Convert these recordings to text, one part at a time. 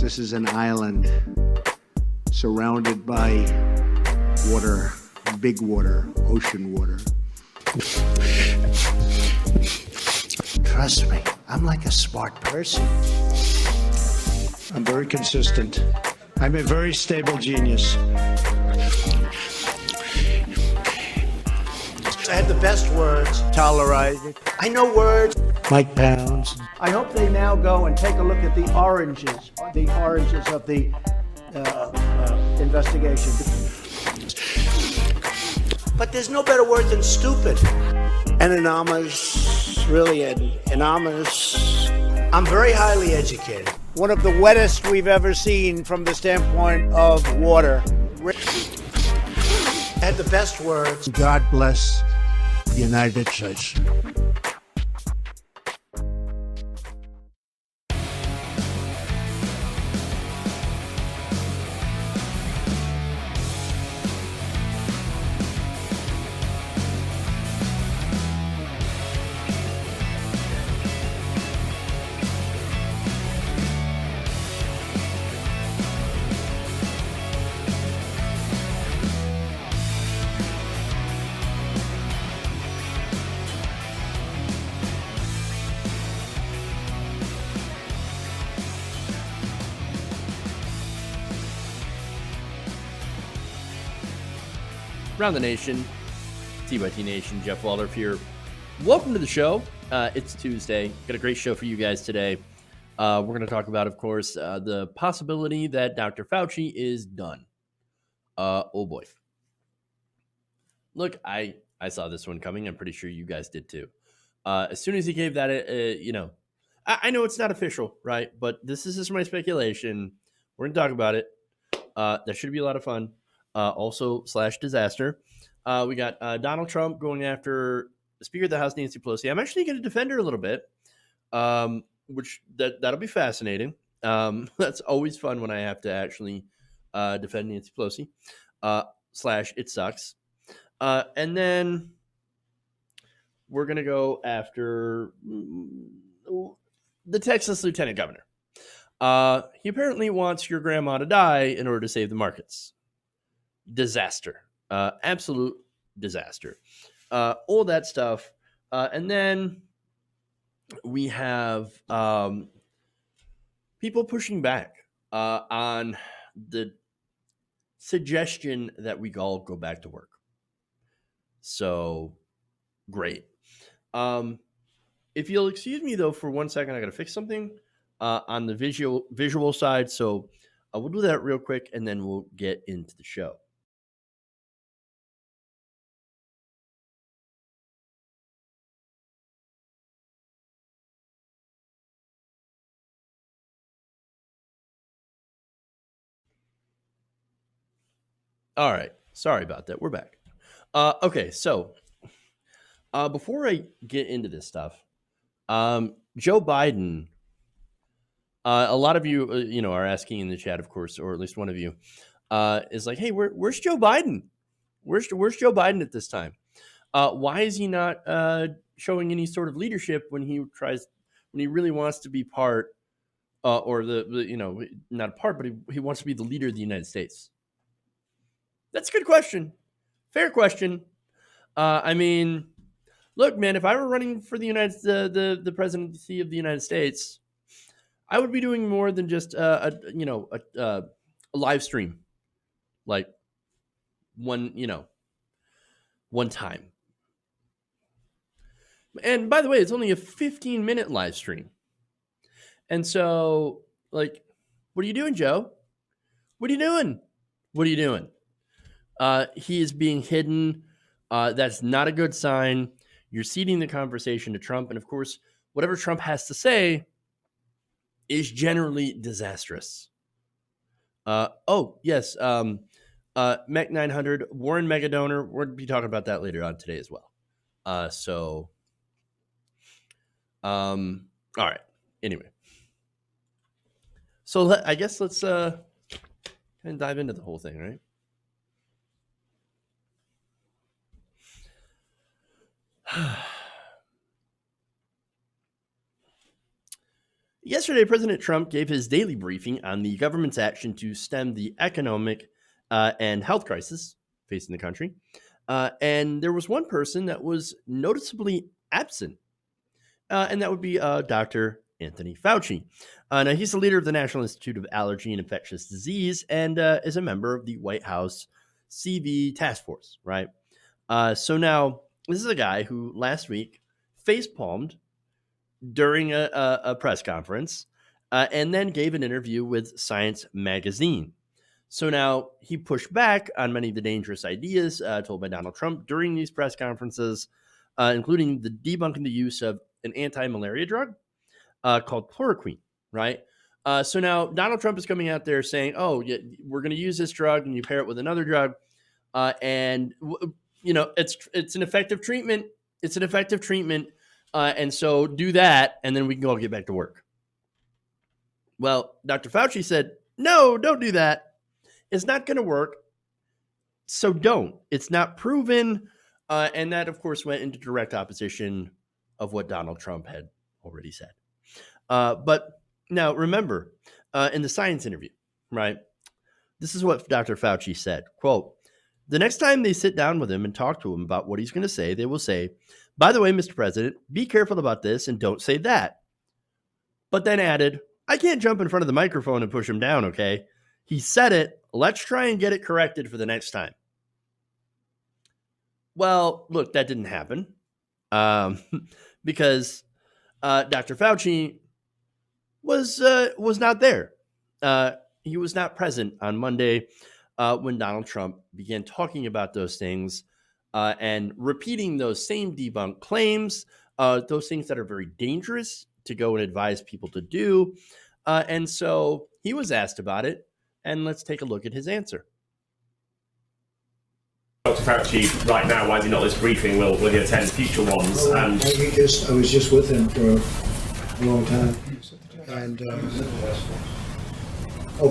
This is an island surrounded by water, big water, ocean water. Trust me, I'm like a smart person. I'm very consistent. I'm a very stable genius. I had the best words. Tolerate. I know words. Mike Pounds. I hope they now go and take a look at the oranges of the investigation. But there's no better word than stupid. Anonymous, really anonymous. I'm very highly educated. One of the wettest we've ever seen from the standpoint of water. Had the best words. God bless the United States. Around the nation, TYT Nation, Jeff Waldorf here. Welcome to the show. It's Tuesday. Got a great show for you guys today. We're going to talk about, of course, the possibility that Dr. Fauci is done. Oh boy. Look, I saw this one coming. I'm pretty sure you guys did too. As soon as he gave that, I know it's not official, right? But this is just my speculation. We're going to talk about it. That should be a lot of fun. Also / disaster. We got Donald Trump going after the Speaker of the House, Nancy Pelosi. I'm actually going to defend her a little bit, which that'll be fascinating. That's always fun when I have to actually defend Nancy Pelosi. / it sucks. And then we're going to go after the Texas Lieutenant Governor. He apparently wants your grandma to die in order to save the markets. Disaster. Absolute disaster. All that stuff. And then we have people pushing back on the suggestion that we all go back to work. So, great. If you'll excuse me, though, for 1 second, I got to fix something on the visual side. So we'll do that real quick, and then we'll get into the show. All right. Sorry about that. We're back. Okay. So before I get into this stuff, Joe Biden, a lot of you, are asking in the chat, of course, or at least one of you is like, hey, where's Joe Biden? Where's Joe Biden at this time? Why is he not showing any sort of leadership when he really wants to be part or not a part, but he wants to be the leader of the United States? That's a good question. Fair question. I mean, look, man, if I were running for the presidency of the United States, I would be doing more than just a live stream, like one time. And by the way, it's only a 15-minute live stream. And so, like, what are you doing, Joe? What are you doing? What are you doing? He is being hidden. That's not a good sign. You're ceding the conversation to Trump. And of course, whatever Trump has to say is generally disastrous. Yes. Mech 900, Warren Megadonor. We're going to be talking about that later on today as well. All right. Anyway. So I guess let's kind of dive into the whole thing, right? Yesterday, President Trump gave his daily briefing on the government's action to stem the economic and health crisis facing the country. And there was one person that was noticeably absent, and that would be Dr. Anthony Fauci. Now, he's the leader of the National Institute of Allergy and Infectious Disease and is a member of the White House CV task force, right? So now, this is a guy who last week facepalmed during a press conference and then gave an interview with Science Magazine. So now he pushed back on many of the dangerous ideas told by Donald Trump during these press conferences, including the debunking the use of an anti-malaria drug called chloroquine, right? So now Donald Trump is coming out there saying, oh, yeah, we're going to use this drug and you pair it with another drug. It's an effective treatment. It's an effective treatment. And so do that, and then we can all get back to work. Well, Dr. Fauci said, no, don't do that. It's not going to work. So don't. It's not proven. And that, of course, went into direct opposition of what Donald Trump had already said. But now remember, in the science interview, right, this is what Dr. Fauci said, quote, the next time they sit down with him and talk to him about what he's going to say, they will say, by the way, Mr. President, be careful about this and don't say that. But then added, I can't jump in front of the microphone and push him down, okay? He said it. Let's try and get it corrected for the next time. Well, look, that didn't happen because Dr. Fauci was not there. He was not present on Monday when Donald Trump began talking about those things and repeating those same debunked claims, those things that are very dangerous to go and advise people to do. And so he was asked about it, and let's take a look at his answer. Dr. Fauci, right now, why is he not this briefing? Will he attend future ones? I was just with him for a long time. And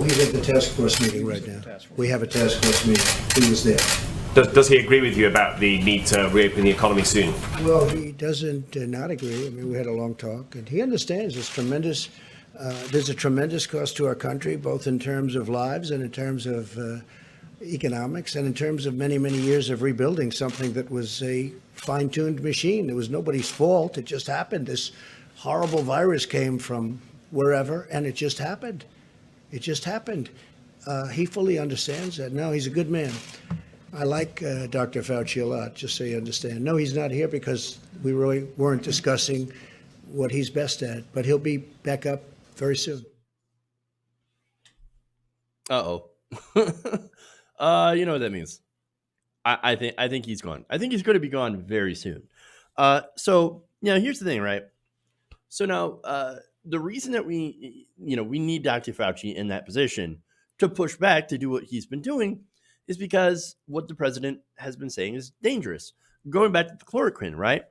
he's at the task force meeting right now. We have a task force meeting. He was there. Does he agree with you about the need to reopen the economy soon? Well, he doesn't not agree. I mean, we had a long talk, and he understands there's a tremendous cost to our country, both in terms of lives and in terms of economics and in terms of many, many years of rebuilding something that was a fine-tuned machine. It was nobody's fault. It just happened. This horrible virus came from wherever, and it just happened. It just happened. He fully understands that. No, he's a good man. I like Dr. Fauci a lot, just so you understand. No, he's not here because we really weren't discussing what he's best at, but he'll be back up very soon. Uh-oh. You know what that means. I think he's gone. I think he's going to be gone very soon. So, here's the thing, right? So now, the reason that we need Dr. Fauci in that position to push back to do what he's been doing is because what the president has been saying is dangerous. Going back to the chloroquine, right?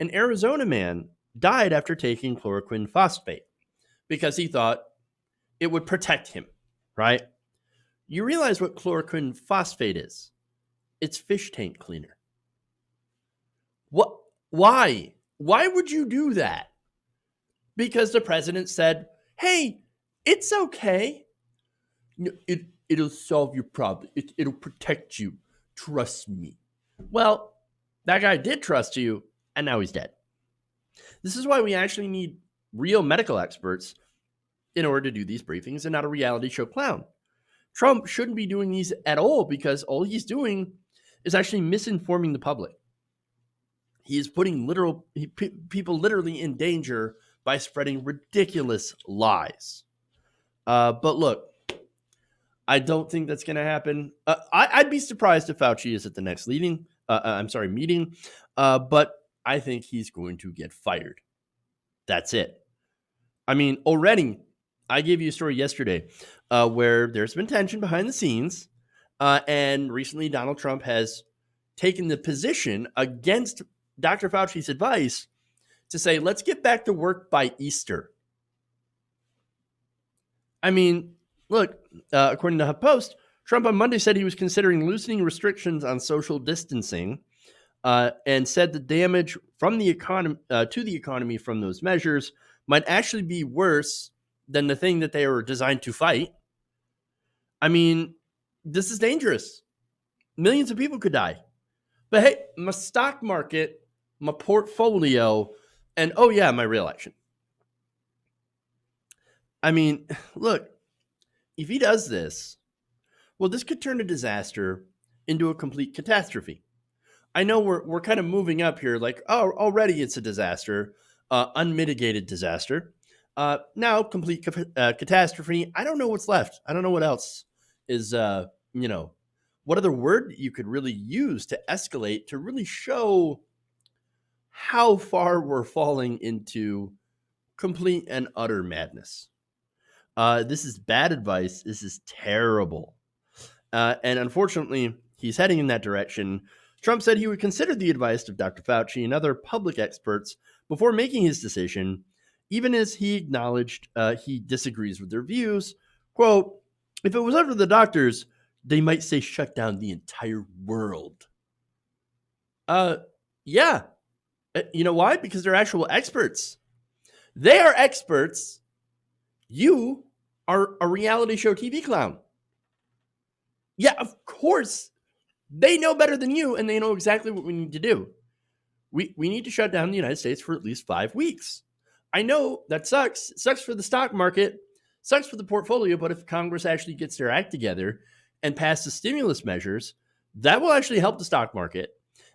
An Arizona man died after taking chloroquine phosphate because he thought it would protect him, right? You realize what chloroquine phosphate is? It's fish tank cleaner. What? Why? Why would you do that? Because the president said, hey, it's okay. It'll solve your problem. It'll protect you. Trust me. Well, that guy did trust you, and now he's dead. This is why we actually need real medical experts in order to do these briefings and not a reality show clown. Trump shouldn't be doing these at all because all he's doing is actually misinforming the public. He is putting people literally in danger by spreading ridiculous lies. But look, I don't think that's going to happen. I'd be surprised if Fauci is at the next meeting. But I think he's going to get fired. That's it. I mean, already, I gave you a story yesterday where there's been tension behind the scenes. And recently, Donald Trump has taken the position against Dr. Fauci's advice to say, let's get back to work by Easter. I mean, look, according to HuffPost, Trump on Monday said he was considering loosening restrictions on social distancing and said the damage from the economy to the economy from those measures might actually be worse than the thing that they were designed to fight. I mean, this is dangerous. Millions of people could die. But hey, my stock market, my portfolio, and oh yeah, my reelection. I mean, look, if he does this, well, this could turn a disaster into a complete catastrophe. I know we're kind of moving up here, like, oh, already it's a disaster, unmitigated disaster. Now, complete catastrophe. I don't know what's left. I don't know what else is, what other word you could really use to escalate to really show how far we're falling into complete and utter madness. This is bad advice. This is terrible. And unfortunately, he's heading in that direction. Trump said he would consider the advice of Dr. Fauci and other public experts before making his decision, even as he acknowledged he disagrees with their views. Quote, if it was up to the doctors, they might say shut down the entire world. Yeah. You know why? Because they're actual experts. They are experts. You are a reality show TV clown. Yeah, of course. They know better than you, and they know exactly what we need to do. We need to shut down the United States for at least 5 weeks. I know that sucks. It sucks for the stock market, sucks for the portfolio, but if Congress actually gets their act together and passes stimulus measures, that will actually help the stock market.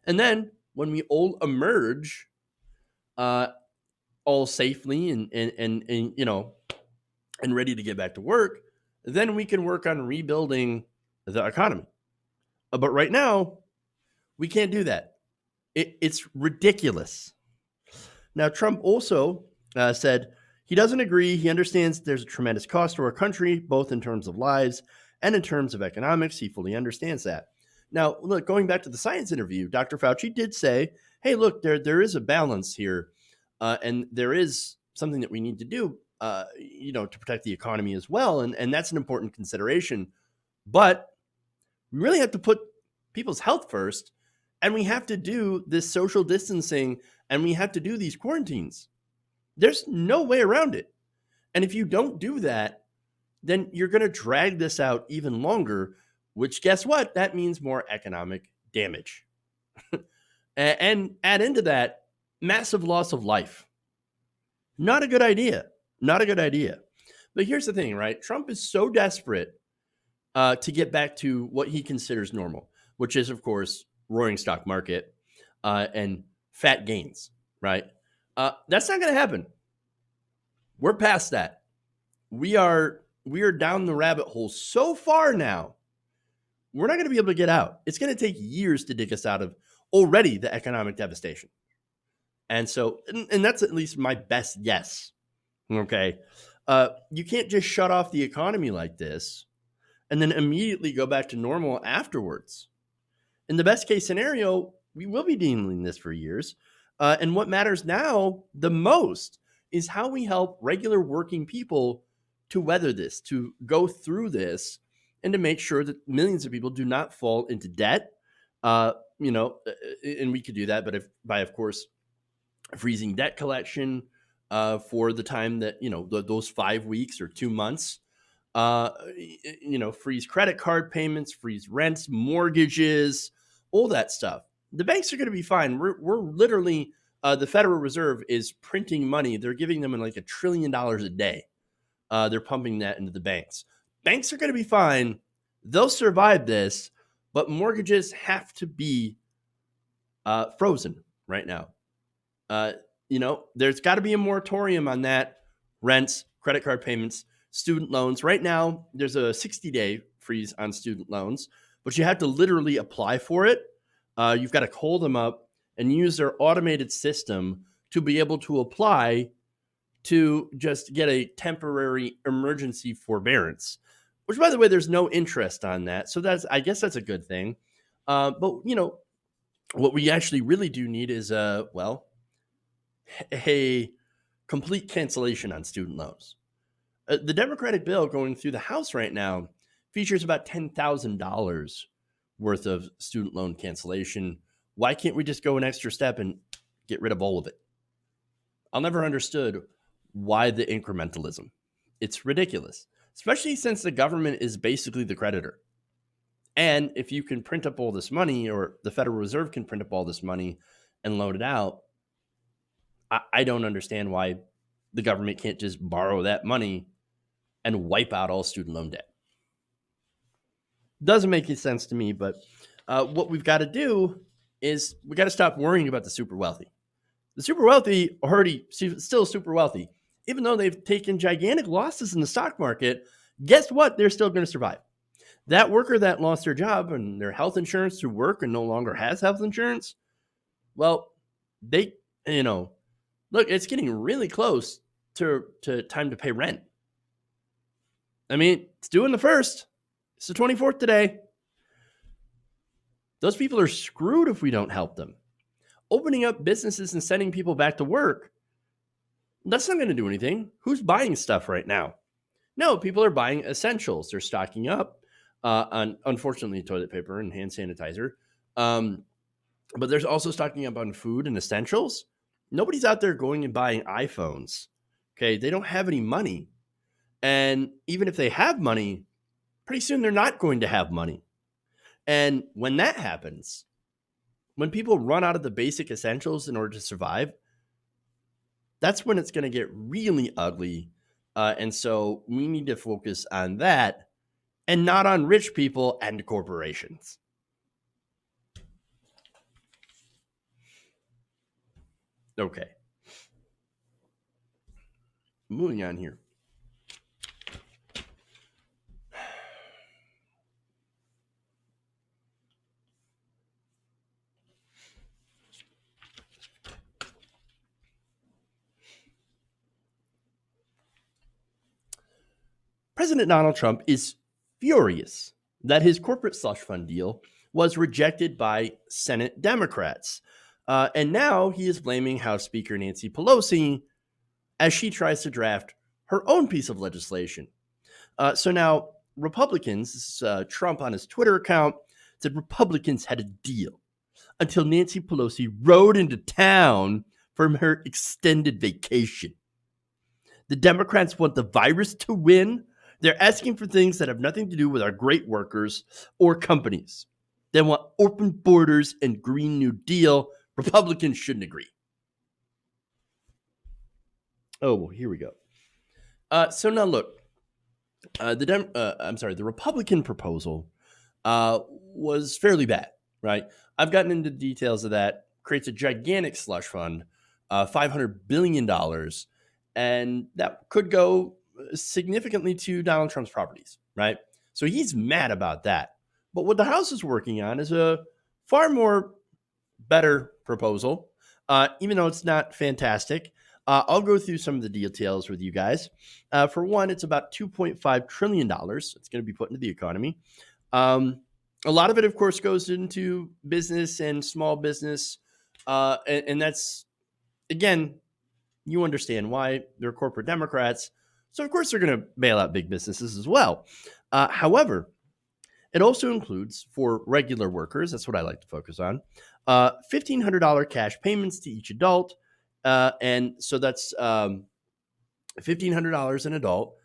And then when we all emerge all safely and ready to get back to work, then we can work on rebuilding the economy. But right now, we can't do that. It's ridiculous. Now, Trump also said he doesn't agree. He understands there's a tremendous cost to our country, both in terms of lives and in terms of economics. He fully understands that. Now, look, going back to the science interview, Dr. Fauci did say, hey, look, there is a balance here, and there is something that we need to do, to protect the economy as well, and that's an important consideration. But we really have to put people's health first, and we have to do this social distancing, and we have to do these quarantines. There's no way around it. And if you don't do that, then you're going to drag this out even longer, which guess what? That means more economic damage. And add into that massive loss of life. Not a good idea. Not a good idea. But here's the thing, right? Trump is so desperate to get back to what he considers normal, which is, of course, roaring stock market and fat gains, right? That's not going to happen. We're past that. We are down the rabbit hole so far now. We're not going to be able to get out. It's going to take years to dig us out of already the economic devastation. And so, and that's at least my best guess. Okay. You can't just shut off the economy like this and then immediately go back to normal afterwards. In the best case scenario, we will be dealing this for years. And what matters now the most is how we help regular working people to weather this, to go through this, and to make sure that millions of people do not fall into debt. And we could do that, but by, of course, freezing debt collection for the time that, those 5 weeks or 2 months, freeze credit card payments, freeze rents, mortgages, all that stuff. The banks are going to be fine. We're literally, the Federal Reserve is printing money. They're giving them like $1 trillion a day. They're pumping that into the banks. Banks are going to be fine. They'll survive this, but mortgages have to be frozen right now. There's got to be a moratorium on that. Rents, credit card payments, student loans. Right now, there's a 60-day freeze on student loans, but you have to literally apply for it. You've got to call them up and use their automated system to be able to apply to just get a temporary emergency forbearance, which, by the way, there's no interest on that. So I guess that's a good thing. But what we actually really do need is, a complete cancellation on student loans. The Democratic bill going through the House right now features about $10,000 worth of student loan cancellation. Why can't we just go an extra step and get rid of all of it? I'll never understood why the incrementalism? It's ridiculous, especially since the government is basically the creditor. And if you can print up all this money, or the Federal Reserve can print up all this money and loan it out, I don't understand why the government can't just borrow that money and wipe out all student loan debt. Doesn't make any sense to me, but what we've got to do is we got to stop worrying about the super wealthy. The super wealthy are already still super wealthy. Even though they've taken gigantic losses in the stock market, guess what? They're still going to survive. That worker that lost their job and their health insurance through work and no longer has health insurance, well, they, look, it's getting really close to time to pay rent. I mean, it's due on the 1st. It's the 24th today. Those people are screwed if we don't help them. Opening up businesses and sending people back to work, that's not going to do anything. Who's buying stuff right now? No, people are buying essentials. They're stocking up on, unfortunately, toilet paper and hand sanitizer. But there's also stocking up on food and essentials. Nobody's out there going and buying iPhones. Okay, they don't have any money. And even if they have money, pretty soon they're not going to have money. And when that happens, when people run out of the basic essentials in order to survive, that's when it's going to get really ugly. And so we need to focus on that and not on rich people and corporations. Okay. Moving on here. President Donald Trump is furious that his corporate slush fund deal was rejected by Senate Democrats. And now he is blaming House Speaker Nancy Pelosi as she tries to draft her own piece of legislation. So now Republicans, Trump on his Twitter account said Republicans had a deal until Nancy Pelosi rode into town from her extended vacation. The Democrats want the virus to win. They're asking for things that have nothing to do with our great workers or companies. They want open borders and Green New Deal. Republicans shouldn't agree. Oh, well, here we go. So now look, the Republican proposal was fairly bad, right? I've gotten into details of that. Creates a gigantic slush fund, $500 billion, and that could go significantly to Donald Trump's properties, right? So he's mad about that. But what the House is working on is a far more better proposal, even though it's not fantastic. I'll go through some of the details with you guys. For one, it's about $2.5 trillion. It's going to be put into the economy. A lot of it, of course, goes into business and small business. And that's, again, you understand why they're corporate Democrats. So, of course, they're going to bail out big businesses as well. However, it also includes, for regular workers, that's what I like to focus on, $1,500 cash payments to each adult. And so that's $1,500 an adult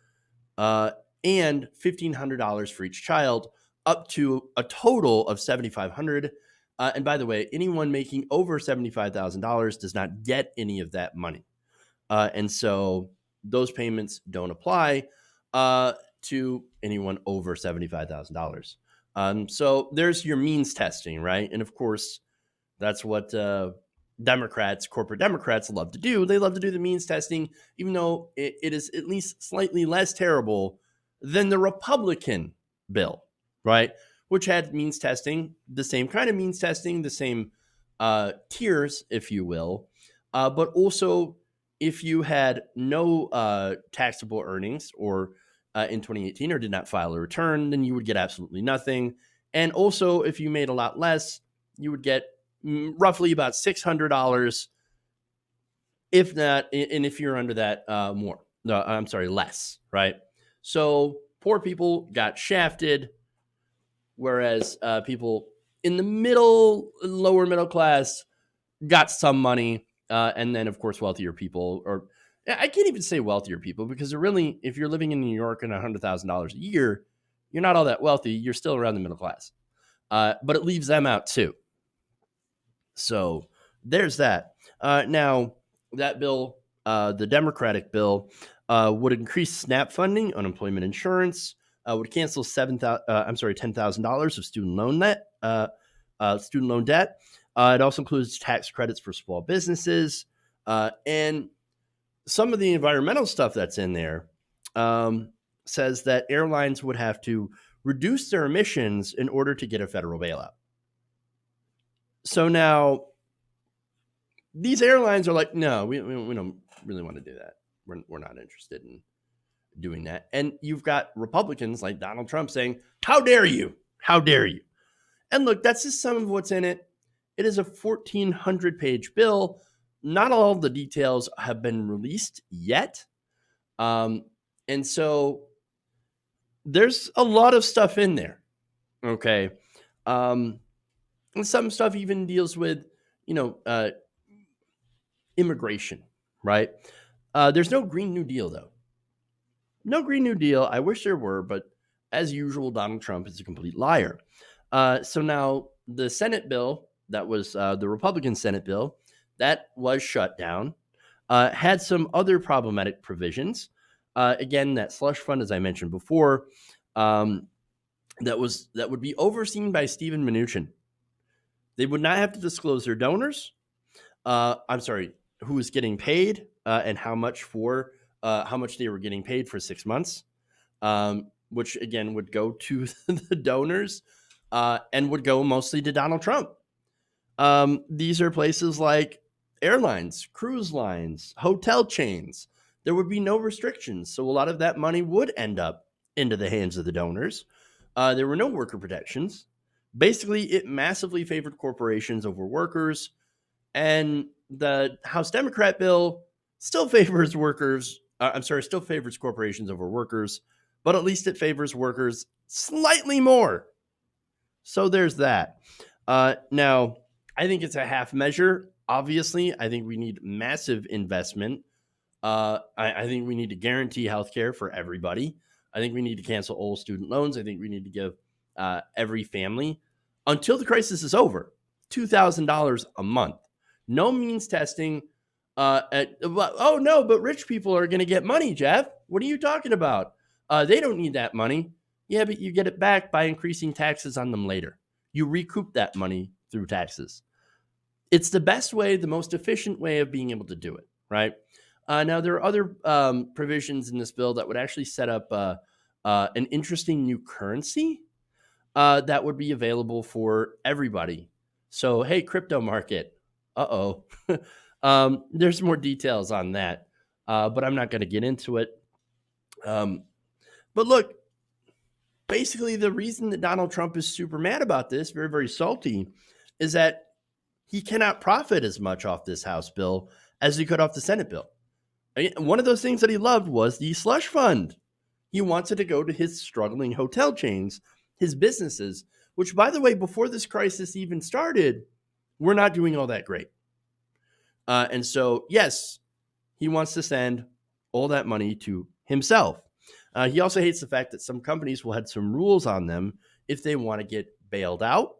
and $1,500 for each child, up to a total of $7,500. And by the way, anyone making over $75,000 does not get any of that money. And so those payments don't apply to anyone over $75,000. So there's your means testing, right? And of course, that's what corporate Democrats love to do. They love to do the means testing, even though it is at least slightly less terrible than the Republican bill, right? Which had means testing, the same kind of means testing, the same tiers, if you will, but also if you had no taxable earnings or in 2018 or did not file a return, then you would get absolutely nothing. And also, if you made a lot less, you would get roughly about $600, if not, and if you're under that, more. No, I'm sorry, less, right? So poor people got shafted, whereas people in the lower middle class got some money. And then, of course, wealthier people, or I can't even say wealthier people because they're really, if you're living in New York and $100,000 a year, you're not all that wealthy. You're still around the middle class. But it leaves them out too. So there's that. Now, that bill, the Democratic bill, would increase SNAP funding, unemployment insurance, would cancel $10,000 of student loan debt. It also includes tax credits for small businesses, and some of the environmental stuff that's in there says that airlines would have to reduce their emissions in order to get a federal bailout. So now these airlines are like, no, we don't really want to do that. We're not interested in doing that. And you've got Republicans like Donald Trump saying, how dare you? How dare you? And look, that's just some of what's in it. It is a 1,400-page bill. Not all of the details have been released yet. And so there's a lot of stuff in there. Okay. And some stuff even deals with, immigration, right? There's no Green New Deal, though. No Green New Deal. I wish there were, but as usual, Donald Trump is a complete liar. So now the Senate bill, that was the Republican Senate bill, that was shut down, had some other problematic provisions. Again, that slush fund, as I mentioned before, that would be overseen by Steven Mnuchin. They would not have to disclose their donors. Who was getting paid and how much they were getting paid for 6 months, which again would go to the donors and would go mostly to Donald Trump. These are places like airlines, cruise lines, hotel chains. There would be no restrictions. So a lot of that money would end up into the hands of the donors. There were no worker protections. Basically, it massively favored corporations over workers. And the House Democrat bill still favors still favors corporations over workers, but at least it favors workers slightly more. So there's that. Now, I think it's a half measure. Obviously, I think we need massive investment. I think we need to guarantee healthcare for everybody. I think we need to cancel all student loans. I think we need to give every family, until the crisis is over, $2,000 a month. No means testing. Oh, no, but rich people are going to get money, Jeff. What are you talking about? They don't need that money. Yeah, but you get it back by increasing taxes on them later. You recoup that money through taxes. It's the best way, the most efficient way of being able to do it, right? Now, there are other provisions in this bill that would actually set up an interesting new currency that would be available for everybody. So, hey, crypto market. There's more details on that, but I'm not going to get into it. But look, basically the reason that Donald Trump is super mad about this, very, very salty, is that he cannot profit as much off this House bill as he could off the Senate bill. One of those things that he loved was the slush fund. He wants it to go to his struggling hotel chains, his businesses, which, by the way, before this crisis even started, we're not doing all that great. And so, yes, he wants to send all that money to himself. He also hates the fact that some companies will have some rules on them if they want to get bailed out.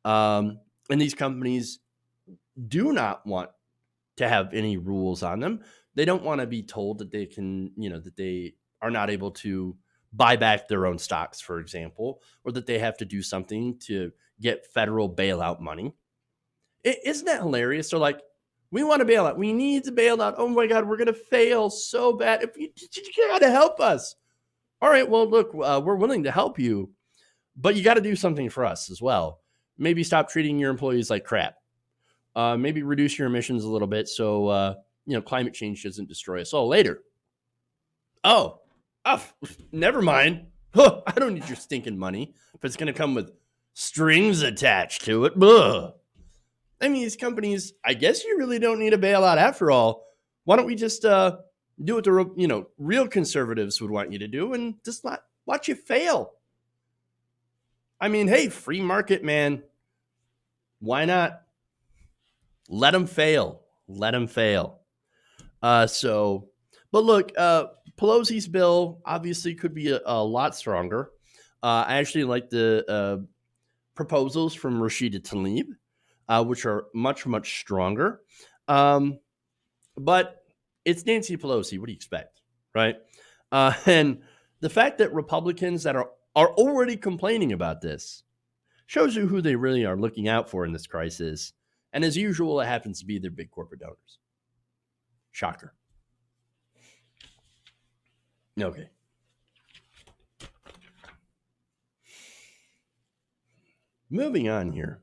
And these companies do not want to have any rules on them. They don't want to be told that they can, that they are not able to buy back their own stocks, for example, or that they have to do something to get federal bailout money. Isn't that hilarious? They're like, we want to bail out. We need to bail out. Oh my God, we're going to fail so bad. If you got to help us. All right, well, look, we're willing to help you, but you got to do something for us as well. Maybe stop treating your employees like crap. Maybe reduce your emissions a little bit so, climate change doesn't destroy us all later. Oh, never mind. Huh, I don't need your stinking money if it's going to come with strings attached to it. Blah. I mean, these companies, I guess you really don't need a bailout after all. Why don't we just do what the real conservatives would want you to do and just not watch you fail? I mean, hey, free market, man. Why not? Let them fail. Let them fail. So But look, Pelosi's bill obviously could be a lot stronger. I actually like the proposals from Rashida Tlaib, which are much, much stronger. But it's Nancy Pelosi. What do you expect, right? And the fact that Republicans that are already complaining about this shows you who they really are looking out for in this crisis. And as usual, it happens to be their big corporate donors. Shocker. Okay. Moving on here.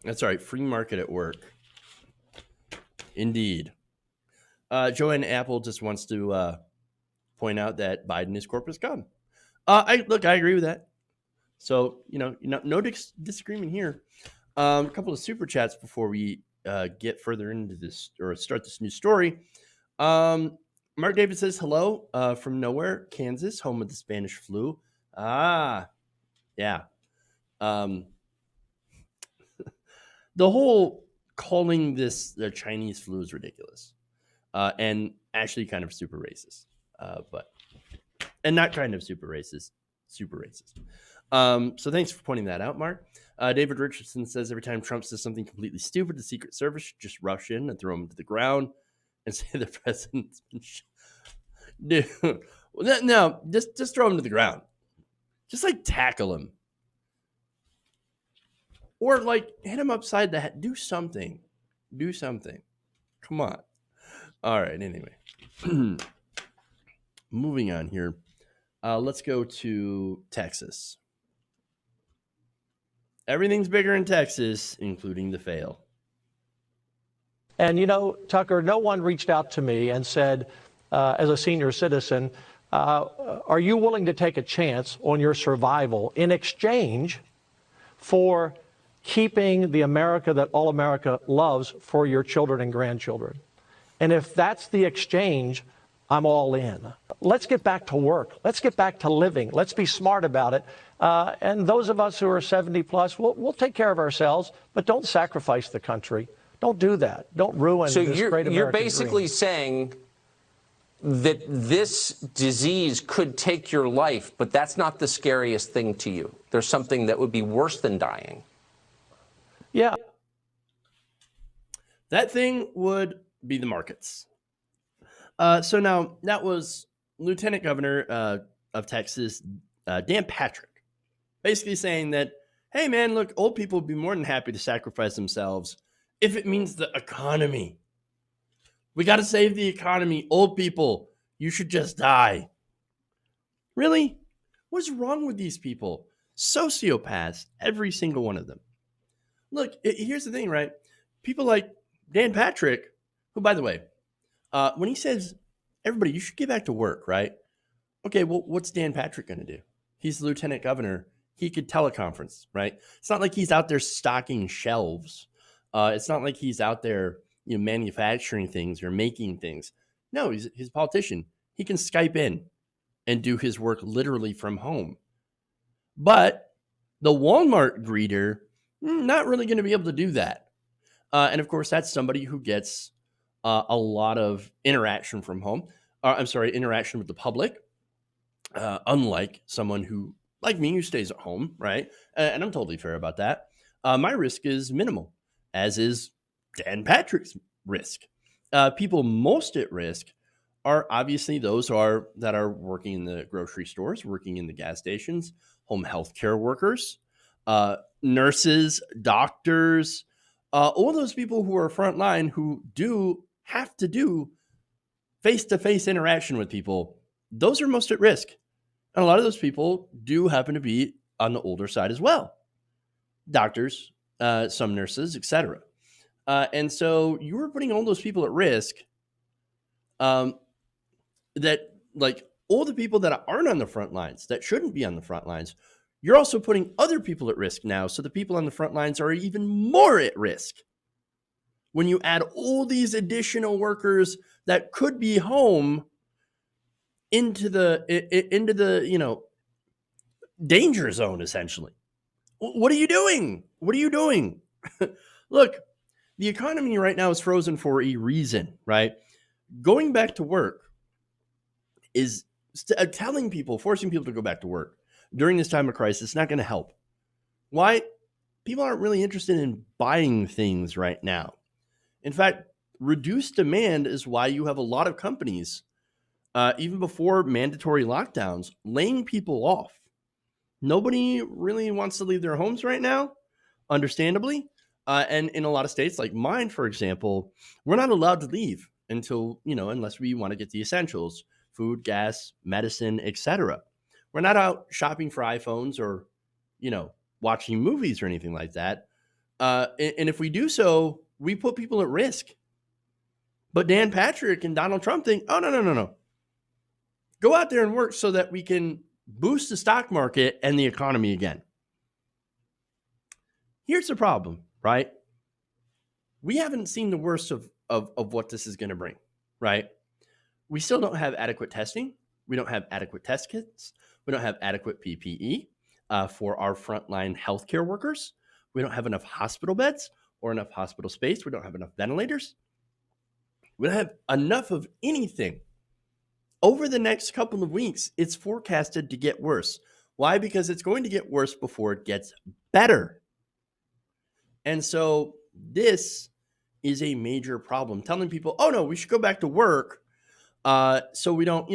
That's all right. Free market at work. Indeed. Joanne Apple just wants to point out that Biden is corpus scum. I agree with that. So, no disagreement here. A couple of super chats before we get further into this or start this new story. Mark David says, hello from nowhere, Kansas, home of the Spanish flu. Ah, yeah. The whole calling this the Chinese flu is ridiculous and actually kind of super racist. And not kind of super racist, super racist. So thanks for pointing that out, Mark. David Richardson says every time Trump says something completely stupid, the Secret Service should just rush in and throw him to the ground and say the president's been Dude, no, just throw him to the ground. Just like tackle him. Or like hit him upside the head. Do something. Do something. Come on. All right, anyway. Moving on here. Let's go to Texas. Everything's bigger in Texas, including the fail. And, Tucker, no one reached out to me and said, as a senior citizen, are you willing to take a chance on your survival in exchange for keeping the America that all America loves for your children and grandchildren? And if that's the exchange, I'm all in. Let's get back to work. Let's get back to living. Let's be smart about it. And those of us who are 70 plus, we'll take care of ourselves, but don't sacrifice the country. Don't do that. Don't ruin this great American dream. You're basically saying that this disease could take your life, but that's not the scariest thing to you. There's something that would be worse than dying. Yeah. That thing would be the markets. So now that was Lieutenant Governor of Texas, Dan Patrick, basically saying that, hey, man, look, old people would be more than happy to sacrifice themselves if it means the economy. We got to save the economy. Old people, you should just die. Really? What's wrong with these people? Sociopaths, every single one of them. Look, here's the thing, right? People like Dan Patrick, who, by the way, when he says, everybody, you should get back to work, right? Okay, well, what's Dan Patrick going to do? He's the lieutenant governor. He could teleconference, right? It's not like he's out there stocking shelves. It's not like he's out there, manufacturing things or making things. No, he's a politician. He can Skype in and do his work literally from home. But the Walmart greeter, not really going to be able to do that. And of course, that's somebody who gets a lot of interaction from home. Interaction with the public. Unlike someone who, like me, who stays at home, right? And I'm totally fair about that. My risk is minimal, as is Dan Patrick's risk. People most at risk are obviously those that are working in the grocery stores, working in the gas stations, home health care workers, nurses, doctors, all those people who are frontline who do have to do face-to-face interaction with people. Those are most at risk. And a lot of those people do happen to be on the older side as well. Doctors, some nurses, etc. And so you are putting all those people at risk that, like, all the people that aren't on the front lines, that shouldn't be on the front lines, you're also putting other people at risk now. So the people on the front lines are even more at risk. When you add all these additional workers that could be home into the danger zone, essentially. What are you doing? What are you doing? Look, the economy right now is frozen for a reason, right? Going back to work is telling people, forcing people to go back to work during this time of crisis, not going to help. Why? People aren't really interested in buying things right now. In fact, reduced demand is why you have a lot of companies, even before mandatory lockdowns, laying people off. Nobody really wants to leave their homes right now, understandably. And in a lot of states, like mine, for example, we're not allowed to leave until, unless we want to get the essentials, food, gas, medicine, etc. We're not out shopping for iPhones or, watching movies or anything like that. And if we do so, we put people at risk. But Dan Patrick and Donald Trump think, oh, no. Go out there and work so that we can boost the stock market and the economy again. Here's the problem, right? We haven't seen the worst of what this is going to bring, right? We still don't have adequate testing. We don't have adequate test kits. We don't have adequate PPE for our frontline healthcare workers. We don't have enough hospital beds or enough hospital space. We don't have enough ventilators. We don't have enough of anything. Over the next couple of weeks, it's forecasted to get worse. Why? Because it's going to get worse before it gets better. And so this is a major problem. Telling people, oh no, we should go back to work. So we don't,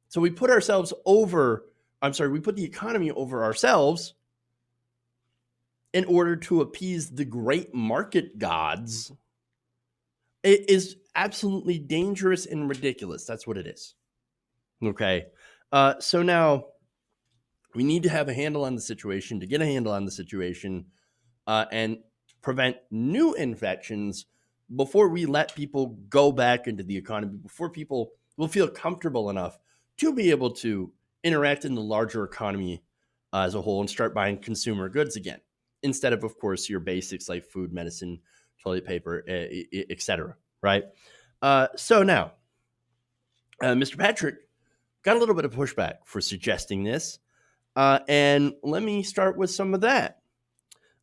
so we put ourselves over, we put the economy over ourselves in order to appease the great market gods. It is absolutely dangerous and ridiculous. That's what it is. Okay. So now we need to have a handle on the situation, to get a handle on the situation and prevent new infections before we let people go back into the economy, before people will feel comfortable enough to be able to interact in the larger economy as a whole and start buying consumer goods again, instead of course, your basics like food, medicine, toilet paper, etc. Right? So now, Mr. Patrick got a little bit of pushback for suggesting this. And let me start with some of that.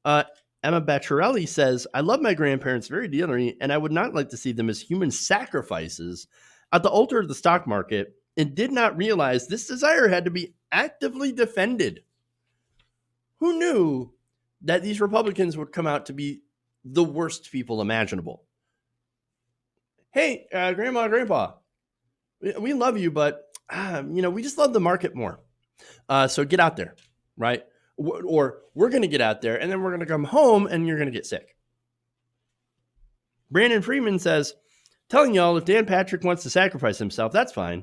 Emma Bacciarelli says, I love my grandparents very dearly, and I would not like to see them as human sacrifices at the altar of the stock market, and did not realize this desire had to be actively defended. Who knew that these Republicans would come out to be the worst people imaginable? Hey, Grandma, Grandpa, we love you, but we just love the market more. So get out there, right? Or we're going to get out there and then we're going to come home and you're going to get sick. Brandon Freeman says, telling y'all if Dan Patrick wants to sacrifice himself, that's fine.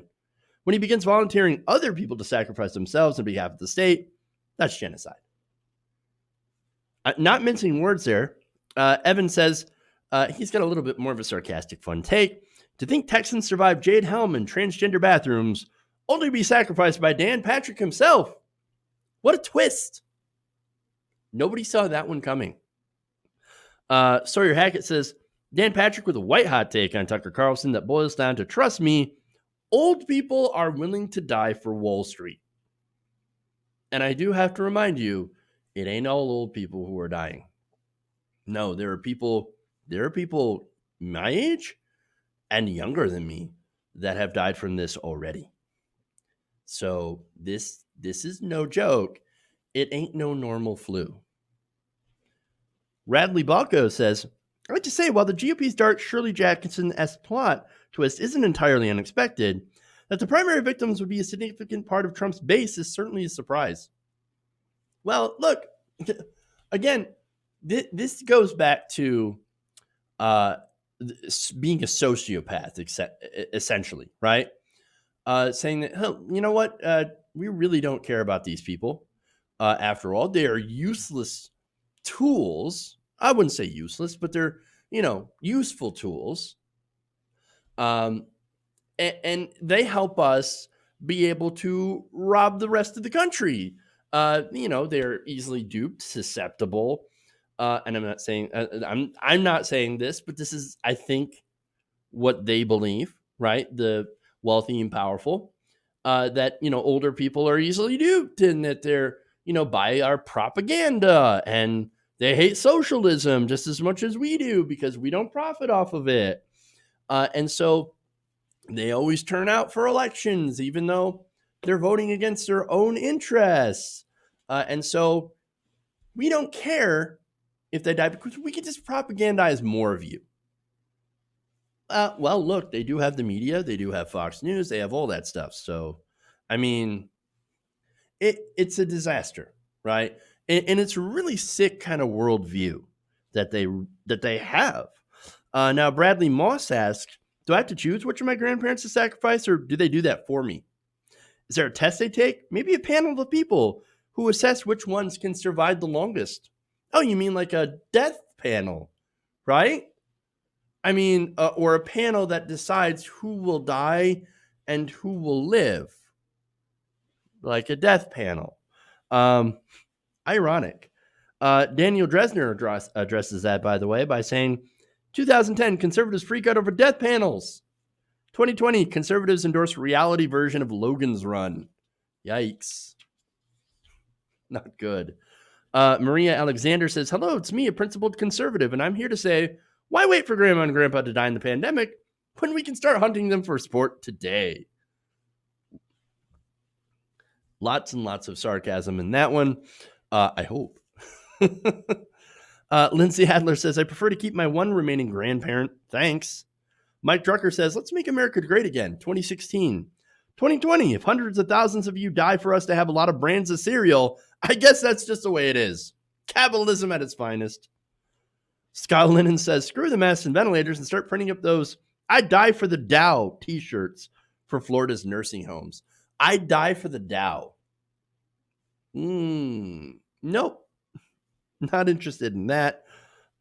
When he begins volunteering other people to sacrifice themselves on behalf of the state, that's genocide. Not mincing words there. Evan says he's got a little bit more of a sarcastic fun take. To think Texans survived Jade Helm in transgender bathrooms only to be sacrificed by Dan Patrick himself. What a twist. Nobody saw that one coming. Sawyer Hackett says, Dan Patrick with a white hot take on Tucker Carlson that boils down to, trust me, old people are willing to die for Wall Street. And I do have to remind you, it ain't all old people who are dying. No, there are people my age and younger than me that have died from this already. So this is no joke. It ain't no normal flu. Radley Balco says, I'd like to say, while the GOP's dark Shirley Jackson-esque plot twist isn't entirely unexpected, that the primary victims would be a significant part of Trump's base is certainly a surprise. Well, look, again, this goes back to being a sociopath, essentially, right? Saying that, you know what, we really don't care about these people. After all, they are useless tools. I wouldn't say useless, but they're, useful tools. And they help us be able to rob the rest of the country. They're easily duped, susceptible. And I'm not saying I'm not saying this, but this is, I think, what they believe, right? The wealthy and powerful, that older people are easily duped, and that they're buy our propaganda, and they hate socialism just as much as we do because we don't profit off of it. And so they always turn out for elections, even though they're voting against their own interests. And so we don't care if they die because we can just propagandize more of you. Well, look, they do have the media. They do have Fox News. They have all that stuff. So, I mean, it's a disaster, right? And it's a really sick kind of worldview that they have. Now, Bradley Moss asks, do I have to choose which of my grandparents to sacrifice, or do they do that for me? Is there a test they take? Maybe a panel of people who assess which ones can survive the longest. Oh, you mean like a death panel, right? I mean, or a panel that decides who will die and who will live, like a death panel. Ironic. Daniel Dresner addresses that, by the way, by saying, 2010, conservatives freak out over death panels. 2020, conservatives endorse reality version of Logan's Run. Yikes. Not good. Maria Alexander says, hello, it's me, a principled conservative, and I'm here to say, why wait for grandma and grandpa to die in the pandemic when we can start hunting them for sport today? Lots and lots of sarcasm in that one. I hope. Lindsay Adler says, I prefer to keep my one remaining grandparent. Thanks. Mike Drucker says, let's make America great again. 2016. 2020, if hundreds of thousands of you die for us to have a lot of brands of cereal, I guess that's just the way it is. Capitalism at its finest. Scott Lennon says, screw the masks and ventilators and start printing up those I die for the Dow t-shirts for Florida's nursing homes. I die for the Dow. Nope. Not interested in that.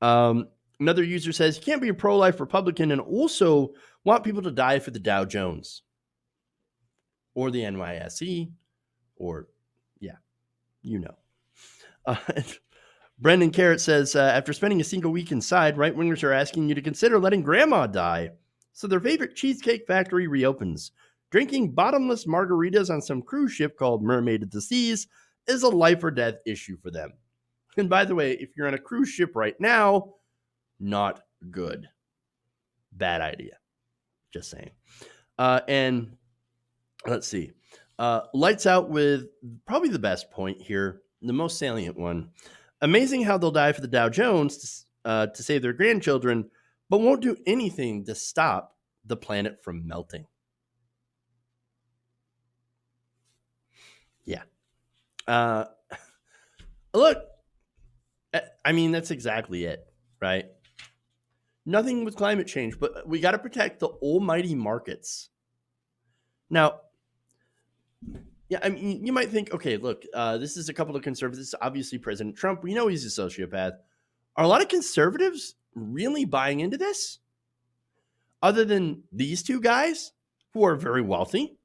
Another user says, you can't be a pro-life Republican and also want people to die for the Dow Jones or the NYSE or, yeah, you know. Brendan Carrot says, after spending a single week inside, right-wingers are asking you to consider letting grandma die so their favorite cheesecake factory reopens. Drinking bottomless margaritas on some cruise ship called Mermaid of the Seas is a life or death issue for them. And by the way, if you're on a cruise ship right now, not good. Bad idea. Just saying. And let's see. Lights out with probably the best point here, the most salient one. Amazing how they'll die for the Dow Jones to save their grandchildren, but won't do anything to stop the planet from melting. Yeah. Look, I mean, that's exactly it, right? Nothing with climate change, but we got to protect the almighty markets. Now, yeah, I mean, you might think, okay, look, this is a couple of conservatives. Obviously, President Trump, we know he's a sociopath. Are a lot of conservatives really buying into this? Other than these two guys who are very wealthy?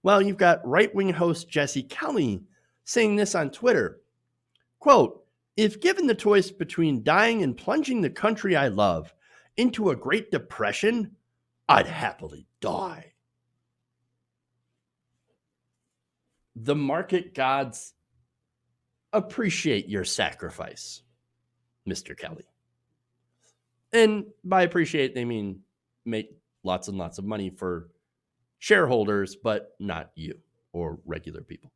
Well, you've got right-wing host Jesse Kelly saying this on Twitter. Quote, if given the choice between dying and plunging the country I love into a Great Depression, I'd happily die. The market gods appreciate your sacrifice, Mr. Kelly. And by appreciate, they mean make lots and lots of money for shareholders, but not you or regular people.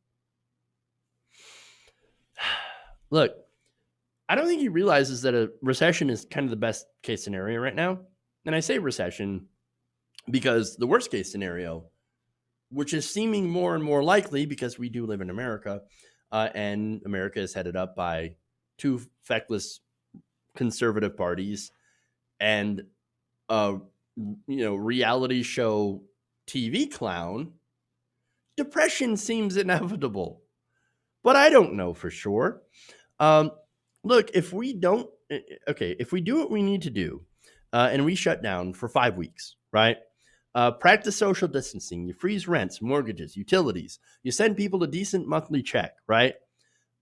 Look, I don't think he realizes that a recession is kind of the best case scenario right now. And I say recession because the worst case scenario, which is seeming more and more likely because we do live in America, and America is headed up by two feckless conservative parties and reality show TV clown, depression seems inevitable. But I don't know for sure. Look, if we do what we need to do, and we shut down for 5 weeks, right? Practice social distancing. You freeze rents, mortgages, utilities. You send people a decent monthly check, right?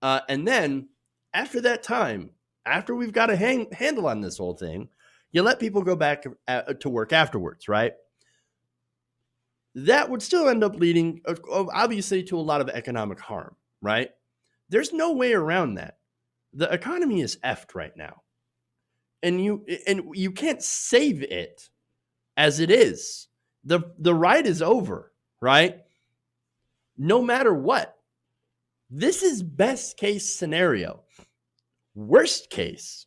And then after that time, after we've got a handle on this whole thing, you let people go back to work afterwards, right? That would still end up leading, obviously, to a lot of economic harm, right? There's no way around that. The economy is effed right now. And you can't save it as it is. The ride is over, right? No matter what. This is best case scenario. Worst case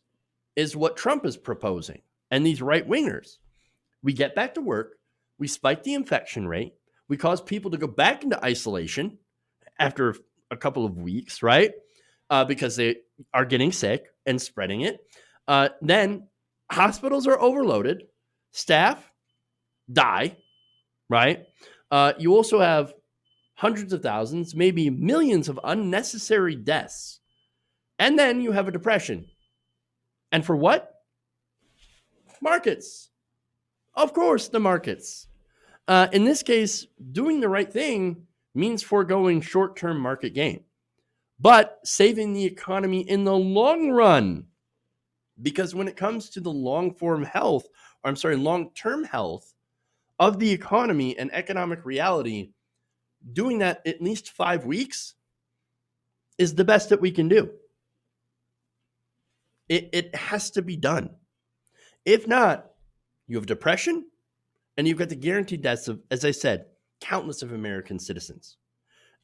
is what Trump is proposing and these right wingers. We get back to work, we spike the infection rate, we cause people to go back into isolation after a couple of weeks, right? Because they are getting sick and spreading it. Then hospitals are overloaded, staff die, right? You also have hundreds of thousands, maybe millions of unnecessary deaths. And then you have a depression. And for what? Markets. Of course, the markets. In this case, doing the right thing means foregoing short-term market gain, but saving the economy in the long run. Because when it comes to the long-term health of the economy and economic reality, doing that at least 5 weeks is the best that we can do. It has to be done. If not, you have depression and you've got the guaranteed deaths of, as I said, countless of American citizens.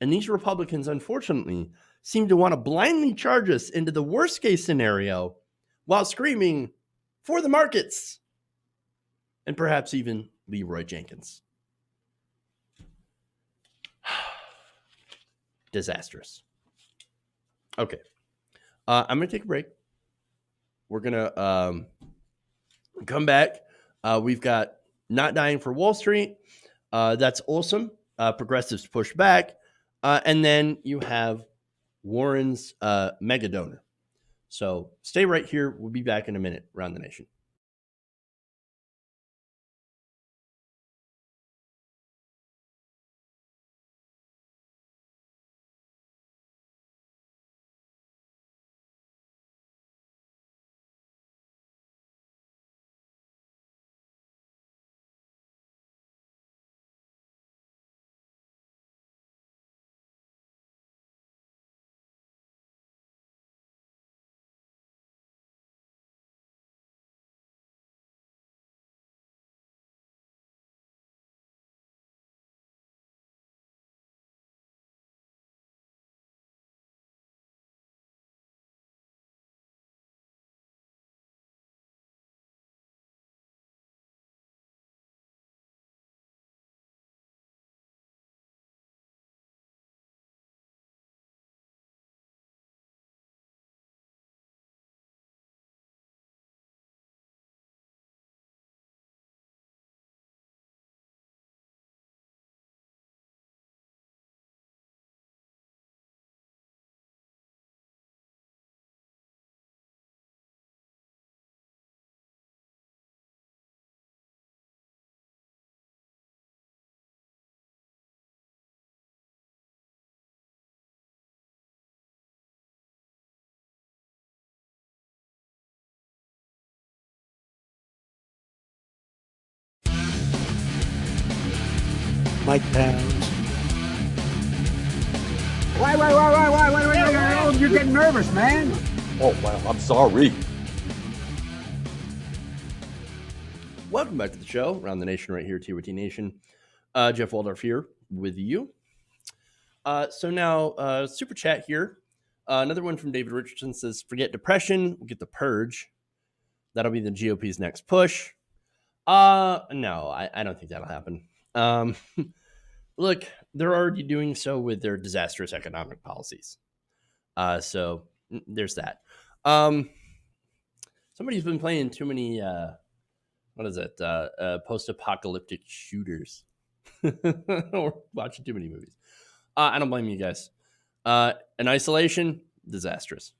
And these Republicans, unfortunately, seem to want to blindly charge us into the worst case scenario while screaming for the markets and perhaps even Leroy Jenkins. Disastrous. Okay. I'm going to take a break. We're going to come back. We've got Not Dying for Wall Street. That's awesome. Progressives push back. And then you have Warren's mega donor. So stay right here. We'll be back in a minute around the nation. Mike Pounds. Wait, you're getting nervous, man. Oh, well, I'm sorry. Welcome back to the show, Around the Nation, right here, TRT Nation. Jeff Waldorf here with you. So now, super chat here. Another one from David Richardson says, forget depression, we'll get the purge. That'll be the GOP's next push. No, I don't think that'll happen. Look, they're already doing so with their disastrous economic policies. So there's that. Somebody's been playing too many, post-apocalyptic shooters or watching too many movies. I don't blame you guys. In isolation, disastrous.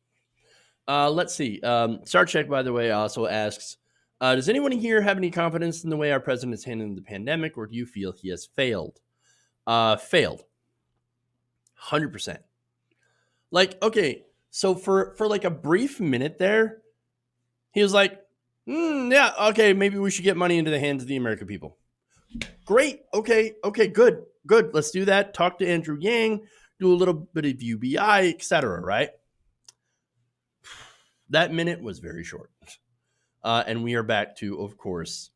Let's see. Star Trek, by the way, also asks, does anyone here have any confidence in the way our president is handling the pandemic, or do you feel he has failed? Failed. 100%. Like, okay, so for like a brief minute there, he was like, yeah, okay, maybe we should get money into the hands of the American people. Great. Okay, good. Let's do that. Talk to Andrew Yang. do a little bit of UBI, etc., right? That minute was very short. And we are back to, of course,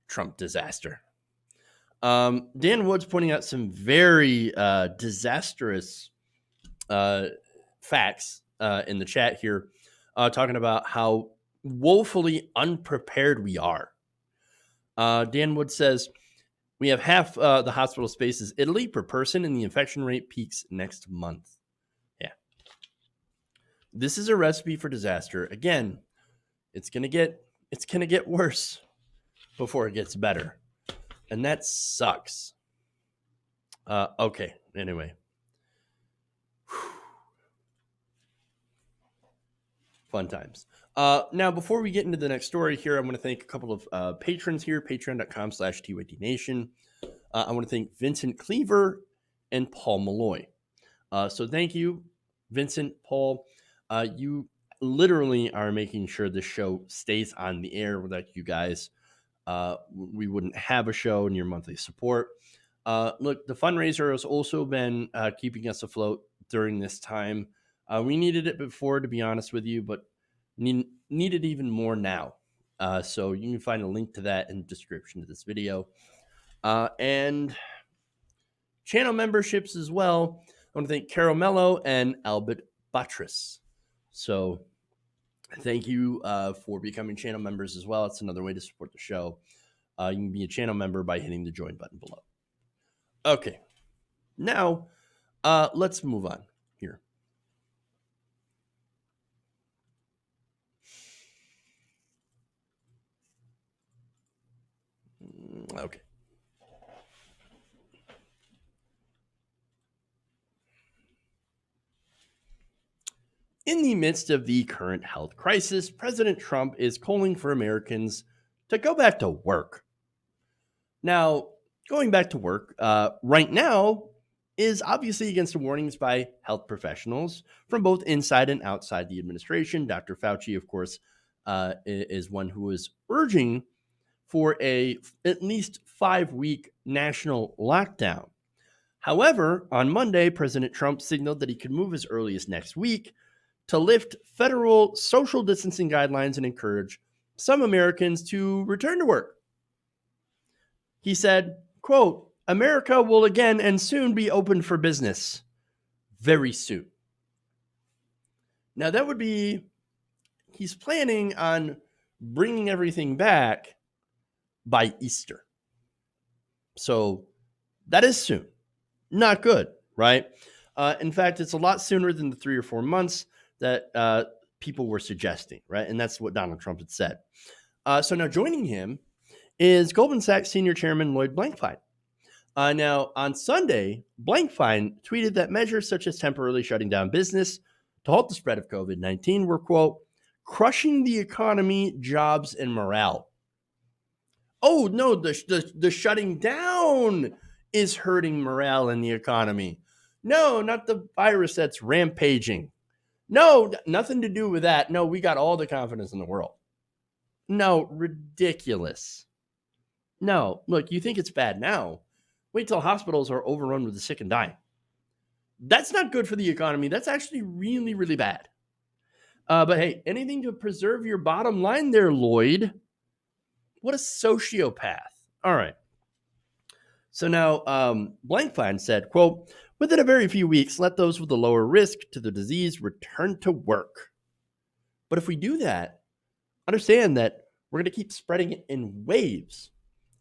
Trump disaster. Dan Wood's pointing out some very disastrous facts in the chat here, talking about how woefully unprepared we are. Dan Wood says, we have half the hospital spaces Italy per person, and the infection rate peaks next month. Yeah. This is a recipe for disaster. Again, it's gonna get worse before it gets better. And that sucks. Okay, anyway. Fun times. Now, before we get into the next story here, I want to thank a couple of patrons here, patreon.com/TYDNation. I want to thank Vincent Cleaver and Paul Malloy. So thank you, Vincent, Paul. You literally are making sure the show stays on the air. Without you guys, we wouldn't have a show and your monthly support. Look, the fundraiser has also been keeping us afloat during this time. We needed it before, to be honest with you, but need it even more now. So you can find a link to that in the description of this video. And channel memberships as well. I want to thank Carol Mello and Albert Buttress. So thank you for becoming channel members as well. It's another way to support the show. You can be a channel member by hitting the join button below. Okay, now let's move on here. Okay. In the midst of the current health crisis, President Trump is calling for Americans to go back to work. Now, going back to work right now is obviously against the warnings by health professionals from both inside and outside the administration. Dr. Fauci, of course, is one who is urging for at least 5-week national lockdown. However, on Monday, President Trump signaled that he could move as early as next week to lift federal social distancing guidelines and encourage some Americans to return to work. He said, quote, America will again and soon be open for business. Very soon. Now that would be, he's planning on bringing everything back by Easter. So that is soon. Not good, right? In fact, it's a lot sooner than the 3 or 4 months that people were suggesting, right? And that's what Donald Trump had said. So now joining him is Goldman Sachs Senior Chairman Lloyd Blankfein. Now, on Sunday, Blankfein tweeted that measures such as temporarily shutting down business to halt the spread of COVID-19 were, quote, crushing the economy, jobs, and morale. Oh, no, the shutting down is hurting morale in the economy. No, not the virus that's rampaging. No, nothing to do with that. No, we got all the confidence in the world. No, ridiculous. No, look, you think it's bad now. Wait till hospitals are overrun with the sick and dying. That's not good for the economy. That's actually really, really bad. But hey, anything to preserve your bottom line there, Lloyd. What a sociopath. All right. So now Blankfein said, quote, within a very few weeks, let those with a lower risk to the disease return to work. But if we do that, understand that we're going to keep spreading it in waves.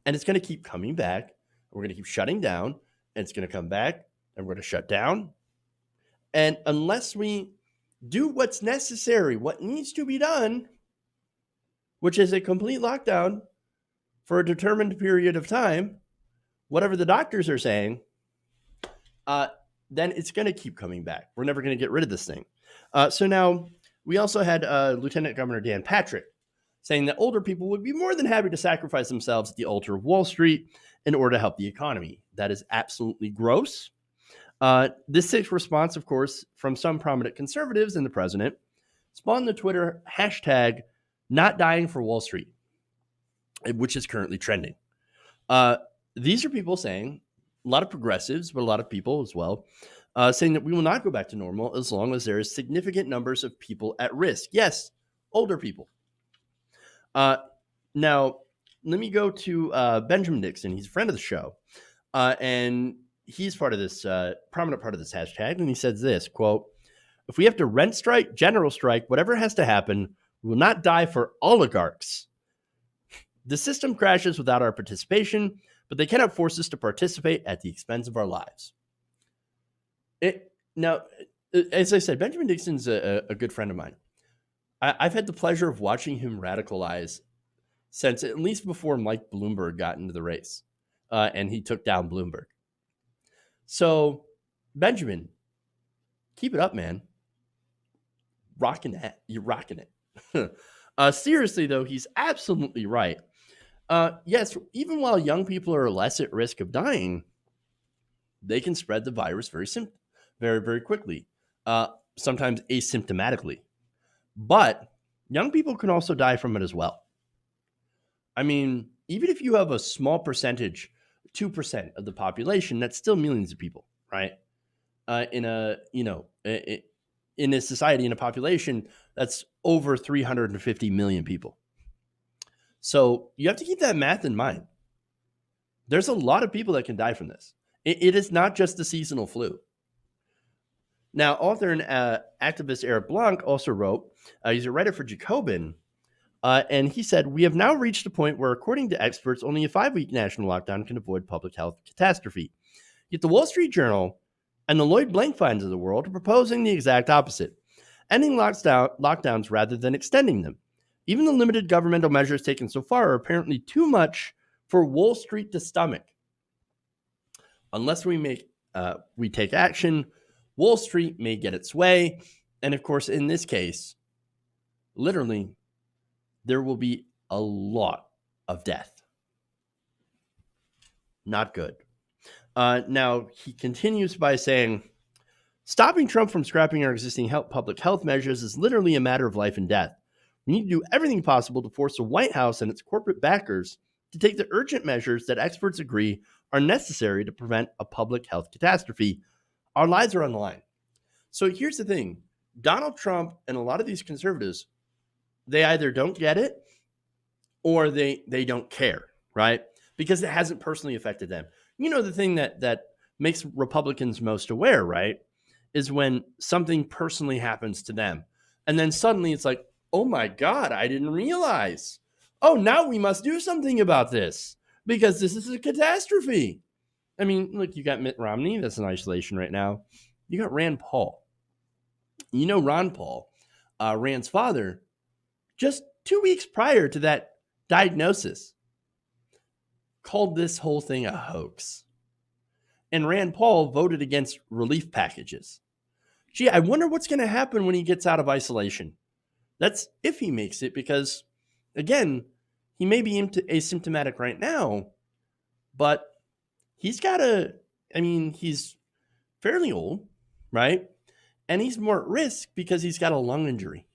And it's going to keep coming back. We're going to keep shutting down. And it's going to come back. And we're going to shut down. And unless we do what's necessary, what needs to be done, which is a complete lockdown for a determined period of time, whatever the doctors are saying, then it's going to keep coming back. We're never going to get rid of this thing. So now we also had Lieutenant Governor Dan Patrick saying that older people would be more than happy to sacrifice themselves at the altar of Wall Street in order to help the economy. That is absolutely gross. This sick response, of course, from some prominent conservatives and the president spawned the Twitter hashtag not dying for Wall Street, which is currently trending. These are people saying, a lot of progressives, but a lot of people as well, saying that we will not go back to normal as long as there is significant numbers of people at risk. Yes, older people. Now, let me go to Benjamin Dixon. He's a friend of the show, and he's part of this prominent part of this hashtag. And he says this, quote, "If we have to rent strike, general strike, whatever has to happen, we will not die for oligarchs. The system crashes without our participation, but they cannot force us to participate at the expense of our lives." Now, as I said, Benjamin Dixon's a good friend of mine. I've had the pleasure of watching him radicalize since at least before Mike Bloomberg got into the race, and he took down Bloomberg. So, Benjamin, keep it up, man. Rocking that. You're rocking it. Seriously, though, he's absolutely right. Yes, even while young people are less at risk of dying, they can spread the virus very, very quickly, sometimes asymptomatically. But young people can also die from it as well. I mean, even if you have a small percentage, 2% of the population, that's still millions of people, right? In a society, in a population that's over 350 million people. So you have to keep that math in mind. There's a lot of people that can die from this. It is not just the seasonal flu. Now, author and activist Eric Blanc also wrote, he's a writer for Jacobin, and he said, "We have now reached a point where, according to experts, only a 5-week national lockdown can avoid public health catastrophe. Yet the Wall Street Journal and the Lloyd Blankfeins of the world are proposing the exact opposite, ending lockdowns rather than extending them. Even the limited governmental measures taken so far are apparently too much for Wall Street to stomach. Unless we take action, Wall Street may get its way. And of course, in this case, literally, there will be a lot of death. Not good." Now, he continues by saying, "Stopping Trump from scrapping our existing public health measures is literally a matter of life and death. We need to do everything possible to force the White House and its corporate backers to take the urgent measures that experts agree are necessary to prevent a public health catastrophe. Our lives are on the line." So here's the thing. Donald Trump and a lot of these conservatives, they either don't get it or they don't care, right? Because it hasn't personally affected them. You know, the thing that makes Republicans most aware, right, is when something personally happens to them. And then suddenly it's like, oh my God, I didn't realize. Oh, now we must do something about this because this is a catastrophe. I mean, look, you got Mitt Romney, that's in isolation right now. You got Rand Paul. You know, Ron Paul, Rand's father, just 2 weeks prior to that diagnosis, called this whole thing a hoax. And Rand Paul voted against relief packages. Gee, I wonder what's going to happen when he gets out of isolation. That's if he makes it, because, again, he may be asymptomatic right now, but he's fairly old, right? And he's more at risk because he's got a lung injury.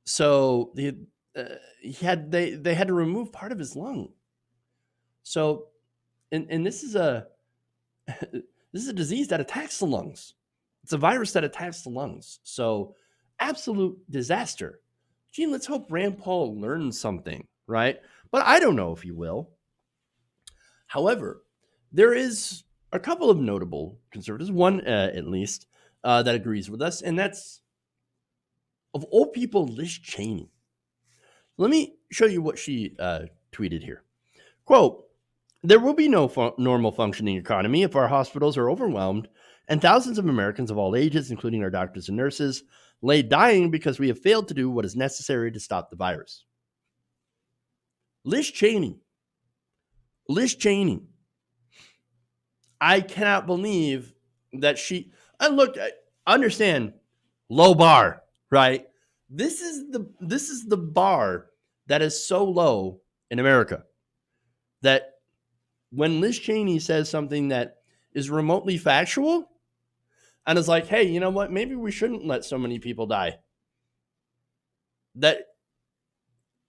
So they had to remove part of his lung. So, and this is a disease that attacks the lungs. It's a virus that attacks the lungs. So, absolute disaster. Gee, let's hope Rand Paul learns something, right? But I don't know if he will. However, there is a couple of notable conservatives, one at least, that agrees with us, and that's, of all people, Liz Cheney. Let me show you what she tweeted here. Quote, "There will be no normal functioning economy if our hospitals are overwhelmed and thousands of Americans of all ages, including our doctors and nurses, lay dying because we have failed to do what is necessary to stop the virus." Liz Cheney. I cannot believe that she... look, I understand, low bar, right? This is the bar that is so low in America that when Liz Cheney says something that is remotely factual and is like, hey, you know what? Maybe we shouldn't let so many people die. That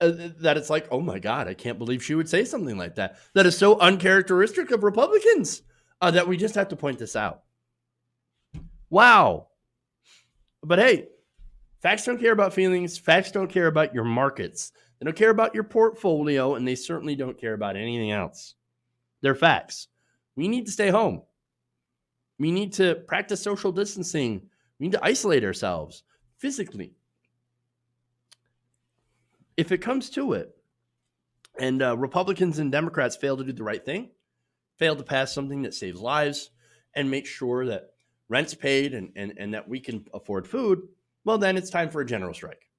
it's like, oh my God, I can't believe she would say something like that. That is so uncharacteristic of Republicans that we just have to point this out. Wow. But hey, facts don't care about feelings. Facts don't care about your markets. They don't care about your portfolio, and they certainly don't care about anything else. They're facts. We need to stay home. We need to practice social distancing. We need to isolate ourselves physically. If it comes to it, and Republicans and Democrats fail to do the right thing, fail to pass something that saves lives and make sure that rent's paid and that we can afford food, well, then it's time for a general strike.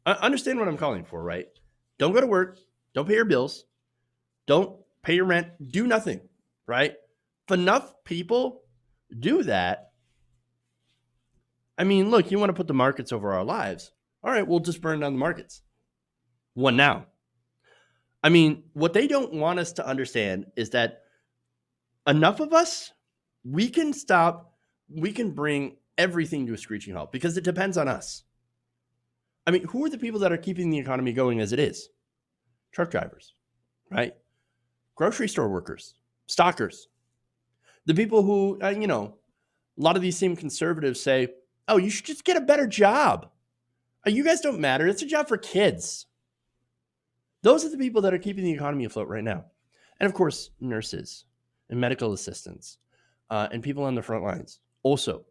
Understand what I'm calling for, right? Don't go to work. Don't pay your bills. Don't pay your rent. Do nothing, right? If enough people do that, I mean, look, you want to put the markets over our lives. All right, we'll just burn down the markets. What now? I mean, what they don't want us to understand is that enough of us, we can bring everything to a screeching halt because it depends on us. I mean, who are the people that are keeping the economy going as it is? Truck drivers, right? Grocery store workers, stockers. The people who, a lot of these same conservatives say, oh, you should just get a better job. You guys don't matter. It's a job for kids. Those are the people that are keeping the economy afloat right now. And of course, nurses and medical assistants and people on the front lines. Also,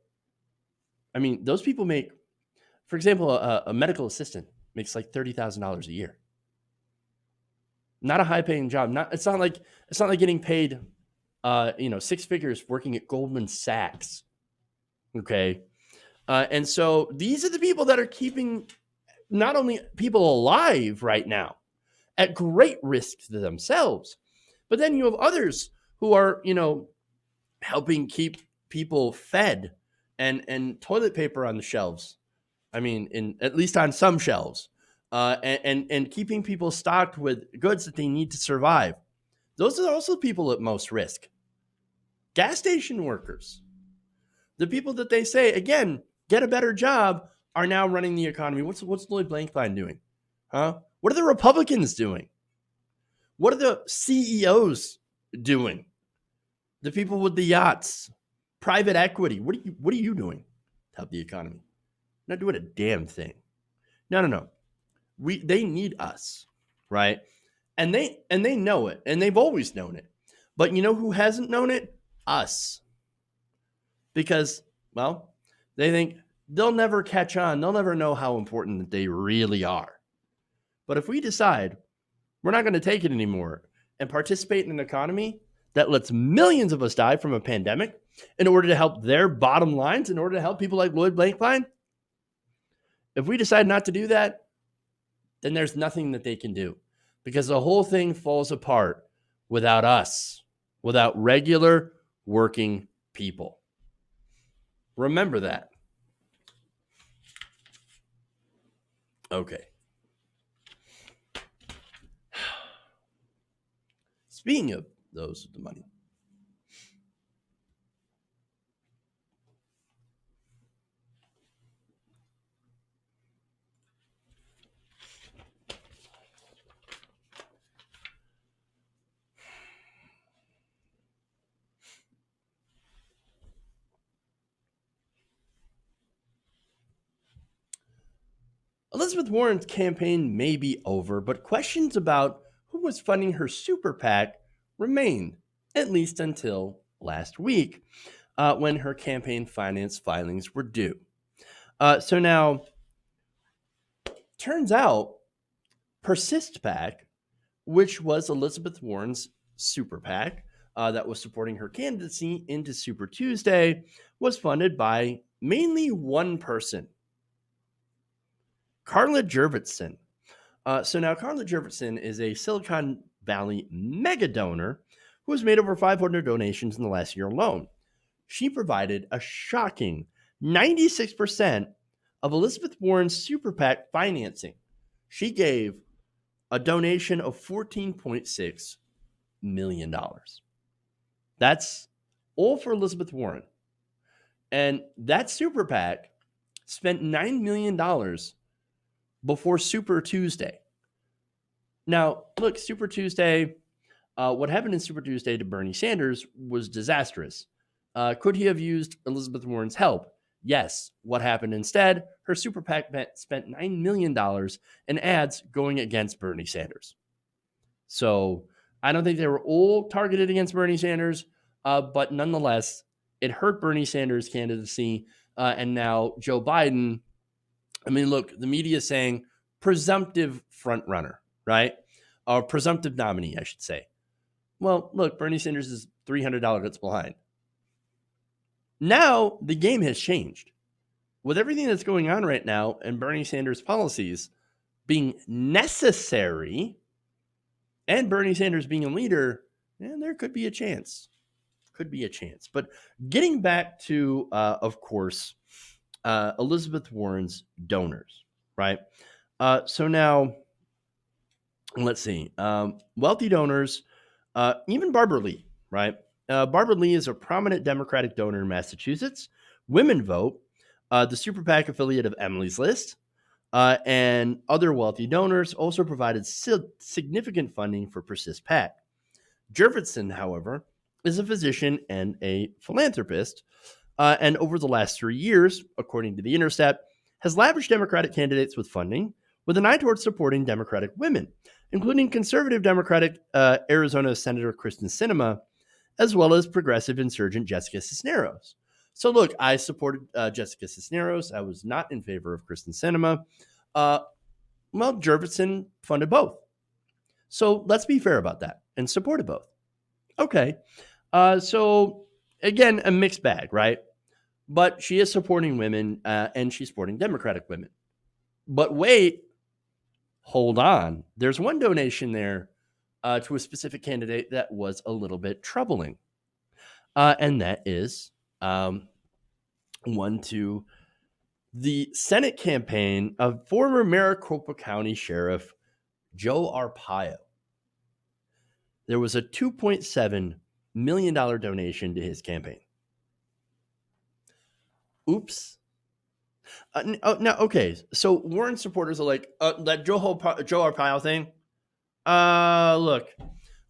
I mean, those people make, for example, a medical assistant makes like $30,000 a year. Not a high-paying job. It's not like getting paid, 6 figures working at Goldman Sachs. Okay, and so these are the people that are keeping not only people alive right now, at great risk to themselves, but then you have others who are, helping keep people fed and toilet paper on the shelves. I mean, at least on some shelves, and keeping people stocked with goods that they need to survive. Those are also people at most risk. Gas station workers, the people that they say, again, get a better job, are now running the economy. What's Lloyd Blankfein doing? Huh? What are the Republicans doing? What are the CEOs doing? The people with the yachts, private equity. What are you doing to help the economy? Not doing a damn thing. No. They need us, right? And they know it, and they've always known it. But you know who hasn't known it? Us. Because, well, they think they'll never catch on. They'll never know how important that they really are. But if we decide we're not going to take it anymore and participate in an economy that lets millions of us die from a pandemic in order to help their bottom lines, in order to help people like Lloyd Blankfein, if we decide not to do that, then there's nothing that they can do because the whole thing falls apart without us, without regular working people. Remember that. Okay. Speaking of those with the money, Elizabeth Warren's campaign may be over, but questions about who was funding her super PAC remained, at least until last week, when her campaign finance filings were due. So now, turns out, Persist PAC, which was Elizabeth Warren's super PAC that was supporting her candidacy into Super Tuesday, was funded by mainly one person, Carla Jurvetson. So now Carla Jurvetson is a Silicon Valley mega donor who has made over 500 donations in the last year alone. She provided a shocking 96% of Elizabeth Warren's super PAC financing. She gave a donation of $14.6 million. That's all for Elizabeth Warren. And that super PAC spent $9 million before Super Tuesday. Now, look, Super Tuesday, what happened in Super Tuesday to Bernie Sanders was disastrous. Could he have used Elizabeth Warren's help? Yes. What happened instead? Her super PAC spent $9 million in ads going against Bernie Sanders. So I don't think they were all targeted against Bernie Sanders, but nonetheless, it hurt Bernie Sanders' candidacy. And now Joe Biden, I mean, look, the media is saying presumptive front runner, right? Or presumptive nominee, I should say. Well, look, Bernie Sanders is 300 delegates behind. Now the game has changed. With everything that's going on right now and Bernie Sanders' policies being necessary and Bernie Sanders being a leader, there could be a chance. Could be a chance. But getting back to, of course, Elizabeth Warren's donors, right? So now, let's see. Wealthy donors, even Barbara Lee, right? Barbara Lee is a prominent Democratic donor in Massachusetts. Women Vote, the super PAC affiliate of Emily's List, and other wealthy donors also provided significant funding for Persist PAC. Jurvetson, however, is a physician and a philanthropist, and over the last 3 years, according to The Intercept, has lavished Democratic candidates with funding with an eye towards supporting Democratic women, including conservative Democratic Arizona Senator Kristen Sinema, as well as progressive insurgent Jessica Cisneros. So look, I supported Jessica Cisneros. I was not in favor of Kristen Sinema. Well, Jurvetson funded both. So let's be fair about that and supported both. Okay. So again, a mixed bag, right? But she is supporting women and she's supporting Democratic women. But wait, hold on. There's one donation there to a specific candidate that was a little bit troubling. And that is one to the Senate campaign of former Maricopa County Sheriff Joe Arpaio. There was a $2.7 million donation to his campaign. Oops. Now, okay. So Warren supporters are like, that Joe Arpaio thing. Look,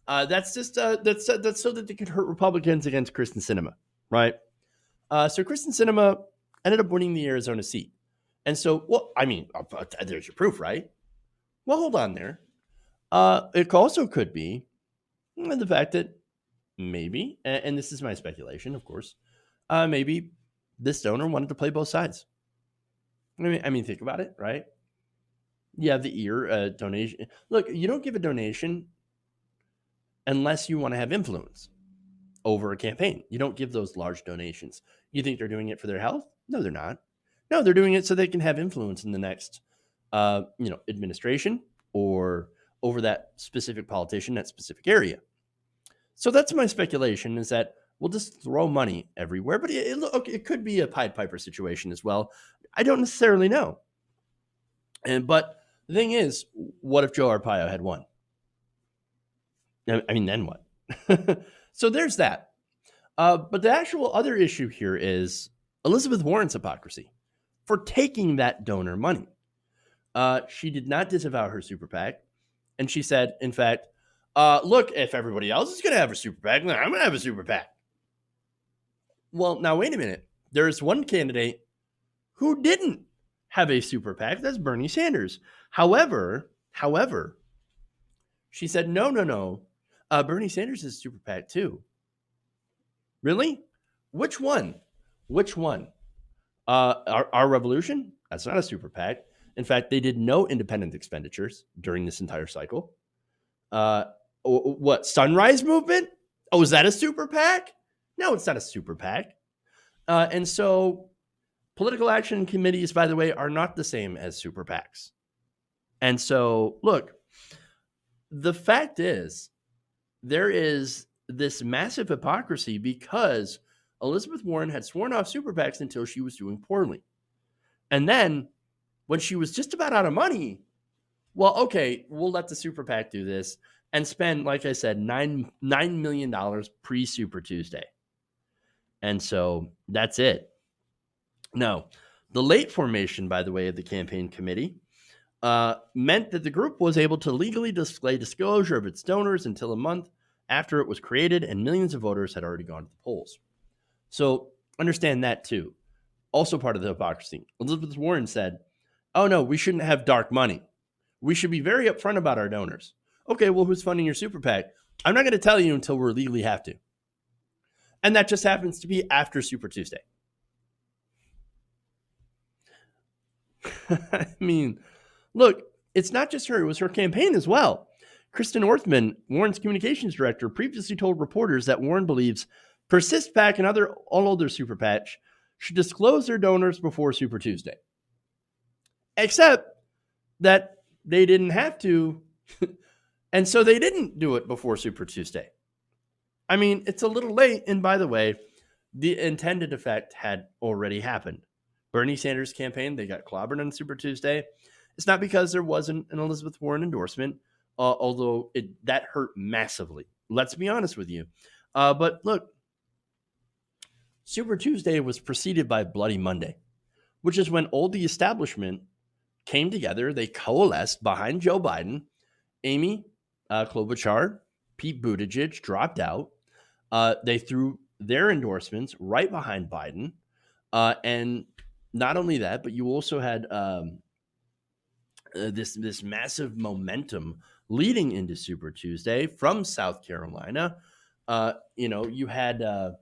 that's just that's so that they could hurt Republicans against Kristen Sinema, right? So Kristen Sinema ended up winning the Arizona seat, and so there's your proof, right? Well, hold on there. It also could be the fact that maybe, and this is my speculation, of course, maybe this donor wanted to play both sides. I mean, think about it, right? You have the ear donation. Look, you don't give a donation unless you want to have influence over a campaign. You don't give those large donations. You think they're doing it for their health? No, they're not. No, they're doing it so they can have influence in the next, administration or over that specific politician, that specific area. So that's my speculation, is that we'll just throw money everywhere. But it could be a Pied Piper situation as well. I don't necessarily know. But the thing is, what if Joe Arpaio had won? I mean, then what? So there's that. But the actual other issue here is Elizabeth Warren's hypocrisy for taking that donor money. She did not disavow her super PAC. And she said, in fact, look, if everybody else is going to have a super PAC, then I'm going to have a super PAC. Well, now, wait a minute. There's one candidate who didn't have a super PAC. That's Bernie Sanders. However, she said, no. Bernie Sanders is super PAC too. Really? Which one? Our Revolution? That's not a super PAC. In fact, they did no independent expenditures during this entire cycle. What? Sunrise Movement? Oh, is that a super PAC? No, it's not a super PAC. And so political action committees, by the way, are not the same as super PACs. And so, look, the fact is, there is this massive hypocrisy because Elizabeth Warren had sworn off super PACs until she was doing poorly. And then when she was just about out of money, well, okay, we'll let the super PAC do this and spend, like I said, $9 million pre-Super Tuesday. And so that's it. Now, the late formation, by the way, of the campaign committee meant that the group was able to legally display disclosure of its donors until a month after it was created and millions of voters had already gone to the polls. So understand that too. Also part of the hypocrisy. Elizabeth Warren said, oh no, we shouldn't have dark money. We should be very upfront about our donors. Okay, well, who's funding your super PAC? I'm not going to tell you until we legally have to. And that just happens to be after Super Tuesday. I mean, look, it's not just her, it was her campaign as well. Kristen Orthman, Warren's communications director, previously told reporters that Warren believes Persist PAC and all other super PACs should disclose their donors before Super Tuesday. Except that they didn't have to, and so they didn't do it before Super Tuesday. I mean, it's a little late, and by the way, the intended effect had already happened. Bernie Sanders' campaign, they got clobbered on Super Tuesday. It's not because there wasn't an Elizabeth Warren endorsement, although that hurt massively. Let's be honest with you. But look, Super Tuesday was preceded by Bloody Monday, which is when all the establishment came together. They coalesced behind Joe Biden. Amy Klobuchar, Pete Buttigieg dropped out. They threw their endorsements right behind Biden. And not only that, but you also had this massive momentum leading into Super Tuesday from South Carolina. You had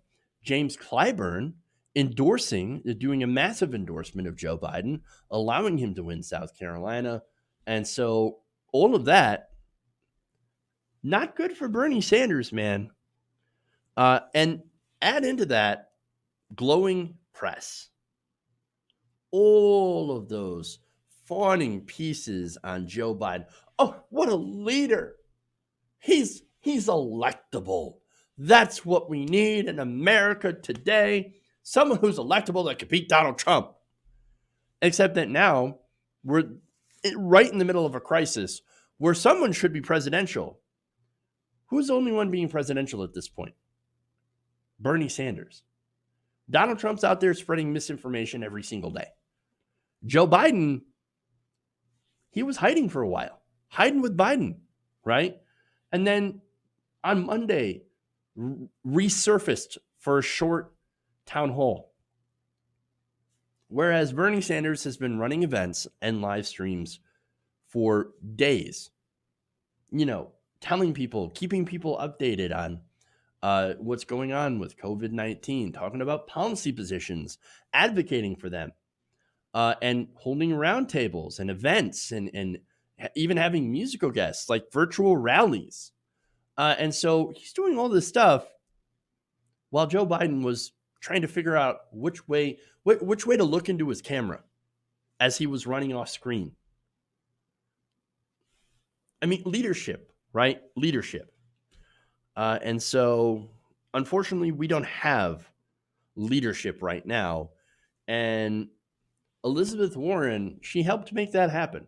James Clyburn doing a massive endorsement of Joe Biden, allowing him to win South Carolina. And so all of that, not good for Bernie Sanders, man. And add into that glowing press. All of those fawning pieces on Joe Biden. Oh, what a leader. He's electable. That's what we need in America today. Someone who's electable that could beat Donald Trump. Except that now we're right in the middle of a crisis where someone should be presidential. Who's the only one being presidential at this point? Bernie Sanders. Donald Trump's out there spreading misinformation every single day. Joe Biden, he was hiding for a while, hiding with Biden, right? And then on Monday, resurfaced for a short town hall. Whereas Bernie Sanders has been running events and live streams for days, telling people, keeping people updated on what's going on with COVID-19, talking about policy positions, advocating for them, and holding roundtables and events and even having musical guests like virtual rallies. And so he's doing all this stuff while Joe Biden was trying to figure out which way to look into his camera as he was running off screen. I mean, leadership, right? Leadership. And so, unfortunately, we don't have leadership right now. And Elizabeth Warren, she helped make that happen.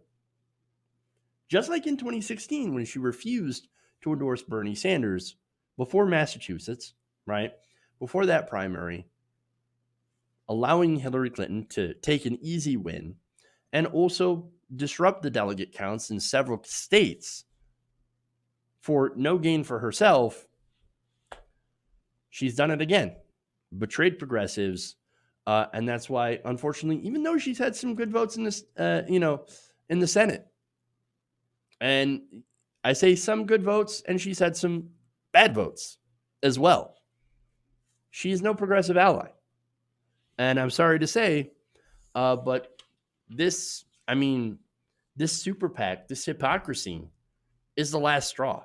Just like in 2016 when she refused to endorse Bernie Sanders before Massachusetts, right? Before that primary, allowing Hillary Clinton to take an easy win and also disrupt the delegate counts in several states for no gain for herself. She's done it again, betrayed progressives. And that's why, unfortunately, even though she's had some good votes in this, in the Senate, and I say some good votes, and she's had some bad votes as well. She is no progressive ally. And I'm sorry to say, but this super PAC, this hypocrisy is the last straw.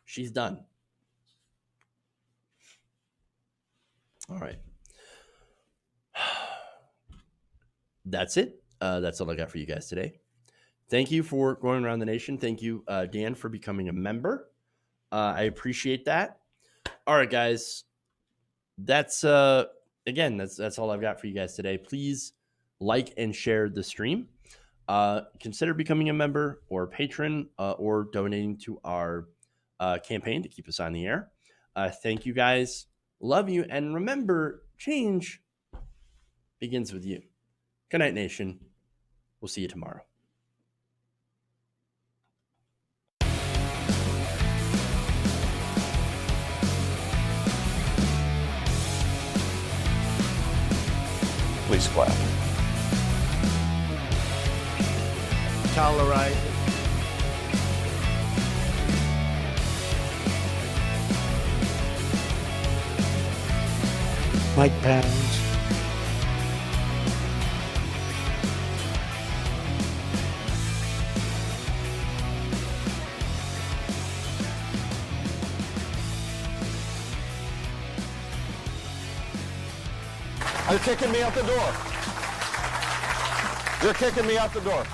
She's done. All right. That's it. That's all I got for you guys today. Thank you for going around the nation. Thank you, Dan, for becoming a member. I appreciate that. All right, guys. That's again, that's all I've got for you guys today. Please like and share the stream. Consider becoming a member or a patron or donating to our campaign to keep us on the air. Thank you, guys. Love you. And remember, change begins with you. Good night, nation. We'll see you tomorrow. Mike Pounds. You're kicking me out the door. You're kicking me out the door.